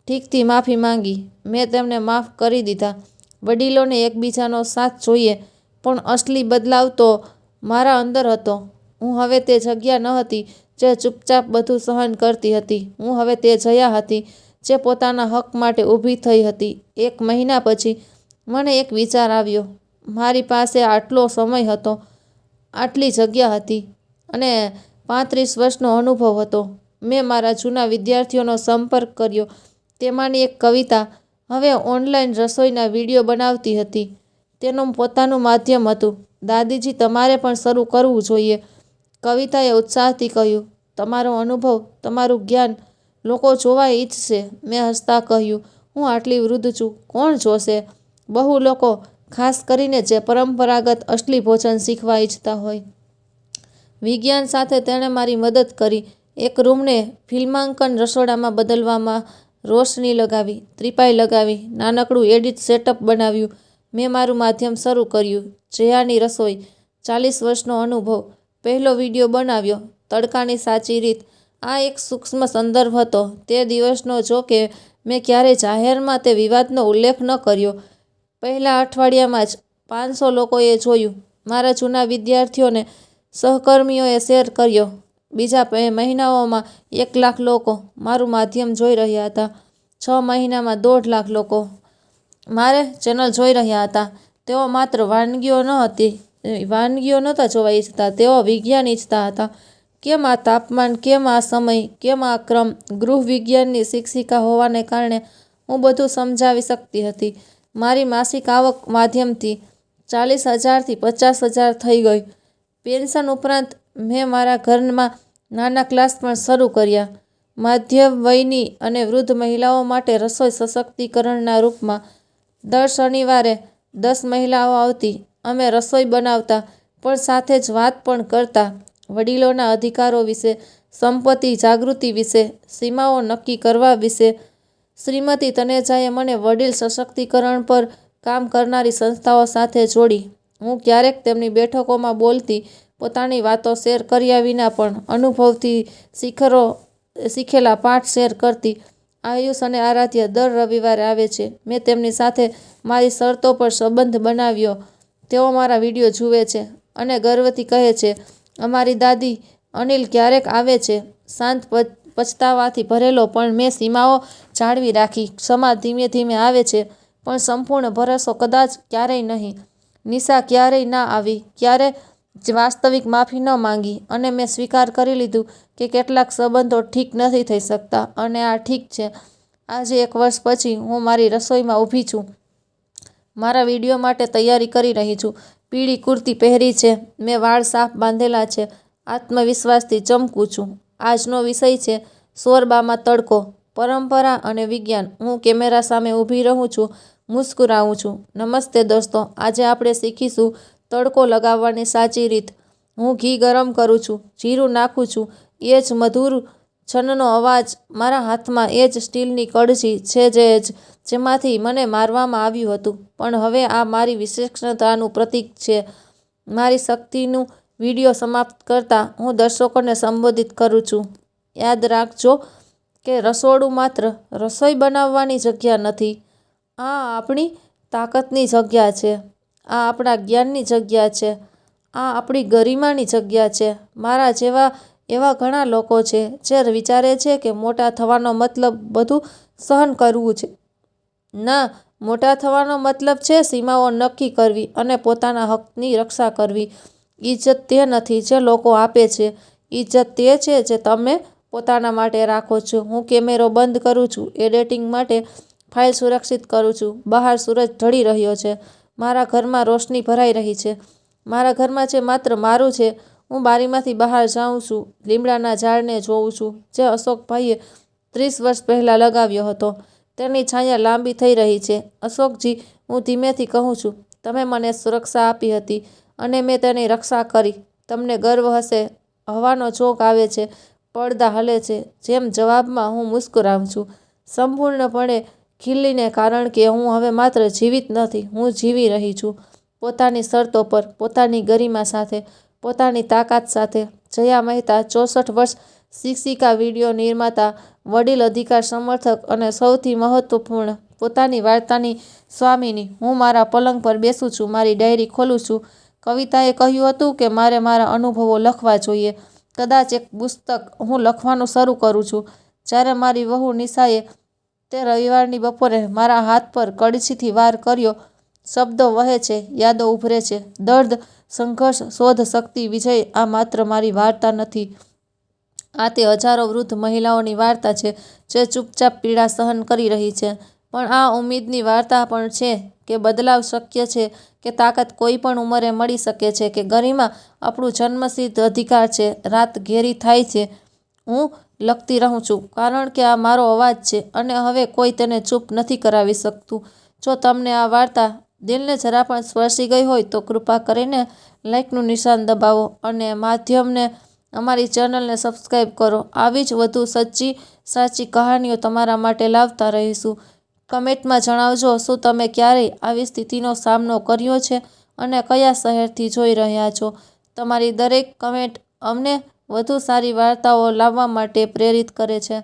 ઠીકથી માફી માંગી. મેં તેમને માફ કરી દીધા. વડીલોને એકબીજાનો સાથ જોઈએ, પણ અસલી બદલાવ તો મારા અંદર હતો. હું હવે તે જગ્યા ન હતી જે ચૂપચાપ બધું સહન કરતી હતી. હું હવે તે જયા હતી જે પોતાના હક માટે ઊભી થઈ હતી. 1 મહિના પછી મને એક વિચાર આવ્યો. મારી પાસે આટલો સમય હતો, આટલી જગ્યા હતી અને 35 વર્ષનો અનુભવ હતો. મેં મારા જૂના વિદ્યાર્થીઓનો સંપર્ક કર્યો. તેમાંની એક કવિતા હવે ઓનલાઈન રસોઈના વિડીયો બનાવતી હતી. તેનું પોતાનું માધ્યમ હતું. દાદીજી, તમારે પણ શરૂ કરવું જોઈએ. કવિતાએ ઉત્સાહથી કહ્યું. તમારો અનુભવ, તમારું જ્ઞાન લોકો જોવા ઈચ્છશે. મેં હસતા કહ્યું. હું આટલી વૃદ્ધ છું, કોણ જોશે? બહુ લોકો, ખાસ કરીને જે પરંપરાગત અસલી ભોજન શીખવા ઈચ્છતા હોય. વિજ્ઞાન સાથે તેણે મારી મદદ કરી. એક રૂમને ફિલ્માંકન રસોડામાં બદલવામાં, રોશની લગાવી, ત્રિપાઈ લગાવી, નાનકડું એડિટ સેટઅપ બનાવ્યું. મેં મારું માધ્યમ શરૂ કર્યું. જયાની રસોઈ, 40 વર્ષનો અનુભવ. પહેલો વિડીયો બનાવ્યો, તડકાની સાચી રીત. આ એક સૂક્ષ્મ સંદર્ભ હતો તે દિવસનો. જો કે મેં ક્યારેય જાહેરમાં તે વિવાદનો ઉલ્લેખ ન કર્યો. પહેલા અઠવાડિયામાં જ 500 લોકોએ જોયું. મારા જૂના વિદ્યાર્થીઓને સહકર્મીઓએ શેર કર્યો. બીજા મહિનાઓમાં 1 લાખ લોકો મારું માધ્યમ જોઈ રહ્યા હતા. 6 મહિનામાં 1.5 લાખ લોકો મારે ચેનલ જોઈ રહ્યા હતા. તેઓ માત્ર વાનગીઓ નહોતા જોવા ઈચ્છતા, તેઓ વિજ્ઞાન ઈચ્છતા હતા. કેમ આ તાપમાન? કેમ આ સમય? કેમ આ ક્રમ? ગૃહ વિજ્ઞાનની શિક્ષિકા હોવાને કારણે હું બધું સમજાવી શકતી હતી. મારી માસિક આવક માધ્યમથી 40,000 થી 50,000 થઈ ગઈ. પેન્શન ઉપરાંત મેં મારા ઘરમાં નાના ક્લાસ પણ શરૂ કર્યા. મધ્યમ વયની અને વૃદ્ધ મહિલાઓ માટે રસોઈ સશક્તિકરણના રૂપમાં. દર શનિવારે 10 મહિલાઓ આવતી. અમે રસોઈ બનાવતા, પણ સાથે જ વાત પણ કરતા. વડીલોના અધિકારો વિશે, સંપત્તિ જાગૃતિ વિશે, સીમાઓ નક્કી કરવા વિશે. શ્રીમતી તનેજાએ મને વડીલ સશક્તિકરણ પર કામ કરનારી સંસ્થાઓ સાથે જોડી. હું ક્યારેક તેમની બેઠકોમાં બોલતી, પોતાની વાતો શેર કર્યા વિના પણ અનુભવથી શીખેલા પાઠ શેર કરતી. આયુષ અને આરાધ્યા દર રવિવારે આવે છે. મેં તેમની સાથે મારી શરતો પર સંબંધ બનાવ્યો. તેઓ મારા વિડીયો જુએ છે અને ગર્વથી કહે છે, અમારી દાદી અનિલ ક્યારેક આવે છે. શાંત, પછતાવાથી ભરેલો, પણ મેં સીમાઓ જાળવી રાખી. ક્ષમા ધીમે ધીમે આવે છે, પણ સંપૂર્ણ ભરોસો કદાચ ક્યારેય નહીં. નિશા ક્યારેય ના આવી, ક્યારે જ વાસ્તવિક માફી ન માંગી. અને મેં સ્વીકાર કરી લીધું કે કેટલાક સંબંધો ઠીક નથી થઈ શકતા, અને આ ઠીક છે. આજે 1 વર્ષ પછી, હું મારી રસોઈમાં ઊભી છું. મારા વિડીયો માટે તૈયારી કરી રહી છું. પીળી કુર્તી પહેરી છે. મેં વાળ સાફ બાંધેલા છે. આત્મવિશ્વાસથી ચમકું છું. આજનો વિષય છે શોરબામાં તડકો, પરંપરા અને વિજ્ઞાન. હું કેમેરા સામે ઊભી રહું છું, મુસ્કુરાવું છું. નમસ્તે દોસ્તો, આજે આપણે શીખીશું તડકો લગાવવાની સાચી રીત. હું ઘી ગરમ કરું છું, જીરું નાખું છું. એ જ મધુર છનનો અવાજ મારા હાથમાં, એ જ સ્ટીલની કળશી છે જેમાંથી મને મારવામાં આવ્યું હતું. પણ હવે આ મારી વિશેષતાનું પ્રતીક છે. મારી શક્તિનું વિડીયો સમાપ્ત કરતા, હું દર્શકોને સંબોધિત કરું છું. યાદ રાખજો કે રસોડું માત્ર રસોઈ બનાવવાની જગ્યા નથી. આ આપણી તાકાતની જગ્યા છે. આ આપણા જ્ઞાનની જગ્યા છે. આ આપણી ગરિમાની જગ્યા છે. મારા જેવા એવા ઘણા લોકો છે જે વિચારે છે કે મોટા થવાનો મતલબ બધું સહન કરવું છે. ના, મોટા થવાનો મતલબ છે સીમાઓ નક્કી કરવી અને પોતાના હકની રક્ષા કરવી. ઇજ્જત તે નથી જે લોકો આપે છે. ઇજ્જત તે છે જે તમે પોતાના માટે રાખો છો. હું કેમેરો બંધ કરું છું. એડિટિંગ માટે ફાઇલ સુરક્ષિત કરું છું. બહાર સૂરજ ઢળી રહ્યો છે. મારા ઘરમાં રોશની ભરાઈ રહી છે. મારા ઘરમાં જે માત્ર મારું છે. હું બારીમાંથી બહાર જાઉં છું. લીમડાના ઝાડને જોઉં છું, જે અશોકભાઈએ 30 વર્ષ પહેલાં લગાવ્યો હતો. તેની છાયા લાંબી થઈ રહી છે. અશોકજી, હું ધીમેથી કહું છું, તમે મને સુરક્ષા આપી હતી અને મેં તેની રક્ષા કરી. તમને ગર્વ હશે. હવાનો ઝોક આવે છે. પડદા હલે છે. જેમ જવાબમાં હું મુસ્કુરાવું છું, સંપૂર્ણપણે ખીલીને, કારણ કે હું હવે માત્ર જીવિત નથી, હું જીવી રહી છું. પોતાની શરતો પર, પોતાની ગરિમા સાથે, પોતાની તાકાત સાથે. જયા મહેતા, 64 વર્ષ, શિક્ષિકા, વિડીયો નિર્માતા, વડીલ અધિકાર સમર્થક અને સૌથી મહત્વપૂર્ણ, પોતાની વાર્તાની સ્વામિની. હું મારા પલંગ પર બેસું છું, મારી ડાયરી ખોલું છું. કવિતાએ કહ્યું હતું કે મારે મારા અનુભવો લખવા જોઈએ. કદાચ એક પુસ્તક. હું લખવાનું શરૂ કરું છું. જ્યારે મારી વહુ નિશાએ તે રવિવારની બપોરે મારા હાથ પર કળશીથી વાર કર્યો, શબ્દો વહે છે, યાદો ઉભરે છે. દર્દ, સંઘર્ષ, શોધ, શક્તિ, વિજય. આ માત્ર મારી વાર્તા નથી. આ તે હજારો વૃદ્ધ મહિલાઓની વાર્તા છે જે ચૂપચાપ પીડા સહન કરી રહી છે. પણ આ ઉમ્મીદની વાર્તા પણ છે કે બદલાવ શક્ય છે, કે તાકાત કોઈ પણ ઉંમરે મળી શકે છે, કે ગરિમા આપણું જન્મસિદ્ધ અધિકાર છે. રાત ઘેરી થાય છે. હું લખતી રહું છું, કારણ કે આ મારો અવાજ છે અને હવે કોઈ તેને ચૂપ નથી કરાવી શકતું. જો તમને આ વાર્તા દિલને જરા પણ સ્પર્શી ગઈ હોય તો કૃપા કરીને લાઇકનું નિશાન દબાવો અને માધ્યમને, અમારી ચેનલને સબસ્ક્રાઈબ કરો. આવી જ વધુ સાચી કહાનીઓ તમારા માટે લાવતા રહીશું. કમેન્ટમાં જણાવજો, શું તમે ક્યારેય આવી સ્થિતિનો સામનો કર્યો છે અને કયા શહેરથી જોઈ રહ્યા છો. તમારી દરેક કમેન્ટ અમને વધુ સારી વાર્તાઓ લાવવા માટે પ્રેરિત કરે છે.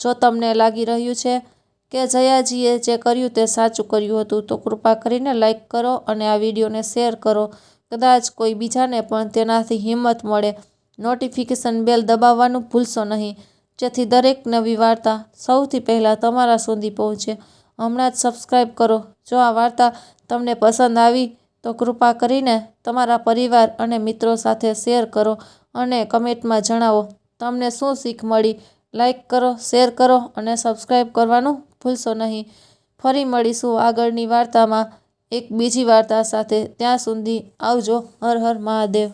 જો તમને લાગી રહ્યું છે કે જયાજીએ જે કર્યું તે સાચું કર્યું હતું, તો કૃપા કરીને લાઇક કરો અને આ વિડીયોને શેર કરો. કદાચ કોઈ બીજાને પણ તેનાથી હિંમત મળે. નોટિફિકેશન બેલ દબાવવાનું ભૂલશો નહીં, જેથી દરેક નવી વાર્તા સૌથી પહેલાં તમારા સુધી પહોંચે. હમણાં જ સબસ્ક્રાઈબ કરો. જો આ વાર્તા તમને પસંદ આવી તો કૃપા કરીને તમારા પરિવાર અને મિત્રો સાથે શેર કરો અને કમેન્ટમાં જણાવો તમને શું શીખ મળી. લાઇક કરો, શેર કરો અને સબસ્ક્રાઈબ કરવાનું ભૂલશો નહીં. ફરી મળીશું આગળની વાર્તામાં એક બીજી વાર્તા સાથે. ત્યાં સુધી આવજો. હર હર મહાદેવ.